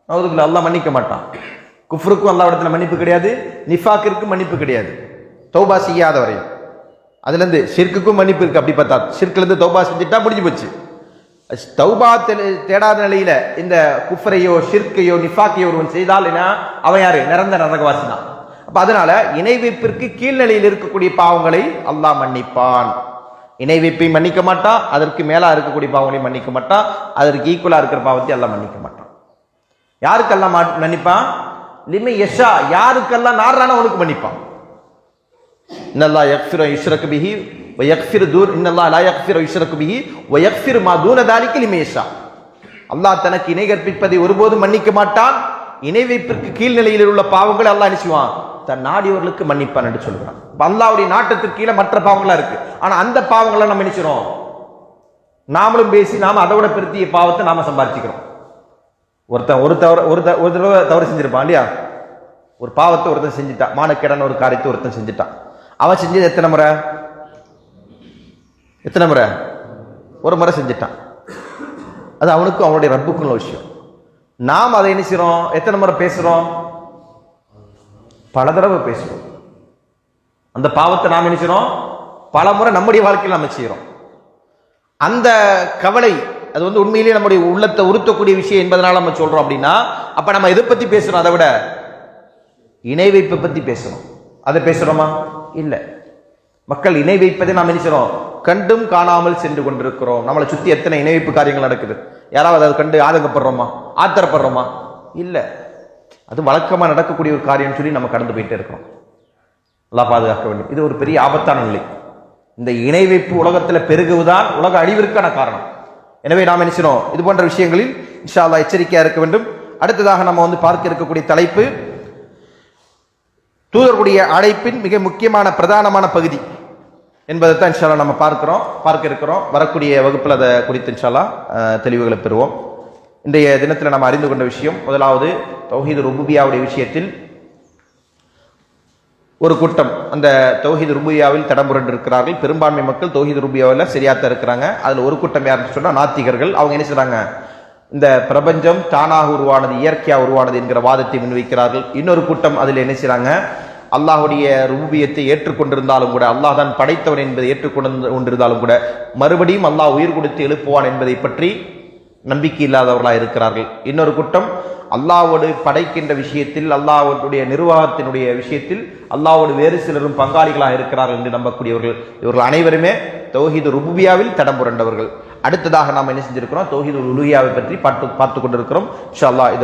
நவுதுபில்லாஹ், அல்லாஹ் மன்னிக்க மாட்டான். குஃப்ருக்கும் அல்லாஹ் இடத்துல மன்னிப்பு கிடையாது, நிஃபாக்கிற்கு மன்னிப்பு கிடையாது, தௌபா செய்யாத வரையும். அதுல இருந்து ஷிர்க்குக்கும் மன்னிப்பு இருக்கு. அப்படி பார்த்தா ஷிர்க்ல இருந்து தௌபா செஞ்சுட்டா முடிஞ்சு போச்சு. தௌபா தேடாத நிலையில இந்த குஃப்ரையோ ஷிர்கையோ நிஃபாக்கையோ ஒருவன் செய்தால் என்ன, அவன் யாரு, நிரந்தர நரகவாசி தான். அப்ப அதனால இணை வைப்பிற்கு கீழ்நிலையில் இருக்கக்கூடிய பாவங்களை அல்லாஹ் மன்னிப்பான். இணை வைப்பை மன்னிக்க மாட்டான், அதற்கு மேலா இருக்கக்கூடிய பாவங்களையும் மன்னிக்க மாட்டான், அதற்கு ஈக்குவலா இருக்கிற பாவத்தை அல்லாஹ் மன்னிக்க மாட்டான். யாருக்கெல்லாம் மன்னிப்பான், லிமை யஷா, யாருக்கெல்லாம் நாடுறானோ அவனுக்கு மன்னிப்பான். இன்னல்லாஹ் யக்ஃபிரு அன் யுஷ்ரக பிஹி வ யக்ஃபிரு தூன் இன்னல்லாஹ் லா யக்ஃபிரு அன் யுஷ்ரக பிஹி வ யக்ஃபிரு மா தூன ذلك லிமன் யஷா. அல்லாஹ் தனக்கு இணை கற்பிப்பதை ஒருபோதும் மன்னிக்க மாட்டான். இணை வைப்பிற்கு கீழ் நிலையில் உள்ள பாவங்களை அல்லாஹ் நினைச்சுவான், தன் நாடியவர்களுக்கு மன்னிப்பான் என்று சொல்கிறான். அல்லாஹ்வுடைய நாட்டத்திற்கு கீழே மற்ற பாவங்களா இருக்கு. ஆனா அந்த பாவங்களை நம்ம நினைச்சிரோம், நாமளும் பேசி நாம அதை விட பெருத்திய பாவத்தை நாம சம்பாதிச்சுக்கிறோம். ஒரு தடவை தவறு செஞ்சிருப்பான் இல்லையா, ஒரு பாவத்தை ஒருத்தன் செஞ்சுட்டான், மானக்கேடான ஒரு காரியத்தை ஒருத்தன் செஞ்சுட்டான். அவன் செஞ்சது எத்தனை முறை, ஒரு முறை செஞ்சுட்டான். அது அவனுக்கும் அவனுடைய ரப்புக்குள்ள விஷயம். நாம் அதை என்ன செய்யறோம், எத்தனை முறை பேசுறோம், பல தடவை பேசுறோம். அந்த பாவத்தை நாம் என்ன செய்யறோம், பல முறை நம்முடைய வாழ்க்கையில் நம்ம செய்யறோம். அந்த கவலை அது உண்மையிலேயே நம்முடைய உள்ளத்தை உறுத்தக்கூடிய விஷயம் என்பதனால நம்ம சொல்றோம். அப்படின்னா அப்ப நம்ம எதை பத்தி பேசுறோம், அதை விட இணை வைப்பை பத்தி பேசுறோம். அதை பேசுறோமா? இல்ல. மக்கள் இணை வைப்பதை நாம் நினைக்கிறோம், கண்டும் காணாமல் சென்று கொண்டிருக்கிறோம். நம்மளை சுத்தி எத்தனை இணை வைப்பு காரியங்கள் நடக்குது, யாராவது அதை கண்டு ஆதங்கப்படுறோமா, ஆத்திரப்படுறோமா? இல்ல. அது வழக்கமா நடக்கக்கூடிய ஒரு காரியம் சொல்லி நம்ம கடந்து போயிட்டே இருக்கிறோம். அல்லாஹ் பாதுகாக்க வேண்டும். இது ஒரு பெரிய ஆபத்தான நிலை. இந்த இணை வைப்பு உலகத்தில் பெருகுவதுதான் உலக அழிவிற்கான காரணம். எனவே நாம் நினைக்கிறோம், இது போன்ற விஷயங்களில் இன்ஷா அல்லாஹ் எச்சரிக்கையா இருக்க வேண்டும். அடுத்ததாக நம்ம பார்க்க இருக்கக்கூடிய தலைப்பு, தூதர்களுடைய அழைப்பின் மிக முக்கியமான பிரதானமான பகுதி என்பதைத்தான் இன்ஷா அல்லாஹ் நம்ம பார்க்க இருக்கிறோம். வரக்கூடிய வகுப்பில் அதை குறித்து இன்ஷா அல்லாஹ் தெளிவுகளை பெறுவோம். இன்றைய தினத்தில் நாம் அறிந்து கொண்ட விஷயம், முதலாவது தௌஹீது ருபூபிய்யாவுடைய விஷயத்தில் ஒரு கூட்டம் அந்த தௌஹீது ருபூபிய்யாவில் தடம்புரண்டு இருக்கிறார்கள். பெரும்பான்மை மக்கள் தௌஹீது ருபூபிய்யாவில் சரியாத்தான் இருக்கிறாங்க. அதுல ஒரு கூட்டம் யாருன்னு சொன்னா நாத்திகர்கள். அவங்க என்ன செய்றாங்க, இந்த பிரபஞ்சம் தானாக உருவானது, இயற்கையா உருவானது என்கிற வாதத்தை முன்வைக்கிறார்கள். இன்னொரு கூட்டம் அதில் என்ன செய்றாங்க, அல்லாஹுடைய ருபூபியத்தை ஏற்றுக்கொண்டிருந்தாலும் கூட, அல்லாஹ் தான் படைத்தவன் என்பதை ஏற்றுக்கொண்டிருந்தாலும் கூட மறுபடியும் அல்லாஹ் உயிர் கொடுத்து எழுப்புவான் என்பதை பற்றி நம்பிக்கை இல்லாதவர்களாக இருக்கிறார்கள். இன்னொரு கூட்டம் அல்லாஹ்வோடு படைக்கின்ற விஷயத்தில், அல்லாஹ்வுடைய நிர்வாகத்தினுடைய விஷயத்தில் அல்லாஹ்வோடு வேறு சிலரும் பங்காளிகளாக இருக்கிறார்கள் என்று நம்பக்கூடியவர்கள். இவர்கள் அனைவருமே தௌஹீது ருபூபிய்யாவில் தடம் புரண்டவர்கள். அடுத்ததாக நாம் என்ன செஞ்சிருக்கிறோம், தௌஹீது உலூஹிய்யாவை பற்றி பார்த்து கொண்டிருக்கிறோம். இன்ஷா அல்லாஹ்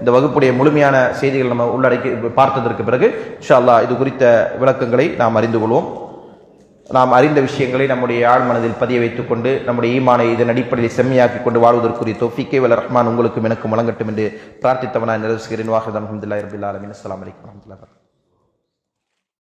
இந்த வகுப்புடைய முழுமையான செய்திகள் நம்ம உள்ளடக்கி பார்த்ததற்கு பிறகு இன்ஷா அல்லாஹ் இது குறித்த விளக்கங்களை நாம் அறிந்து கொள்வோம். நாம் அறிந்த விஷயங்களை நம்முடைய ஆழ் மனதில் பதிய வைத்துக் கொண்டு நம்முடைய ஈமானை இதன் அடிப்படையில் செம்மையாக்கி கொண்டு வாழ்வதற்குரிய தௌஃபீக்கை வல்ல ரஹ்மான் உங்களுக்கும் எனக்கும் வழங்கட்டும் என்று பிரார்த்தித்தவனாய் நிறைவு செய்கிறேன். வாஹித் அல்ஹம்துலில்லாஹி ரப்பில் ஆலமீன். அஸ்ஸலாமு அலைக்கும் வரஹ்மத்துல்லாஹி வபரகாத்துஹு.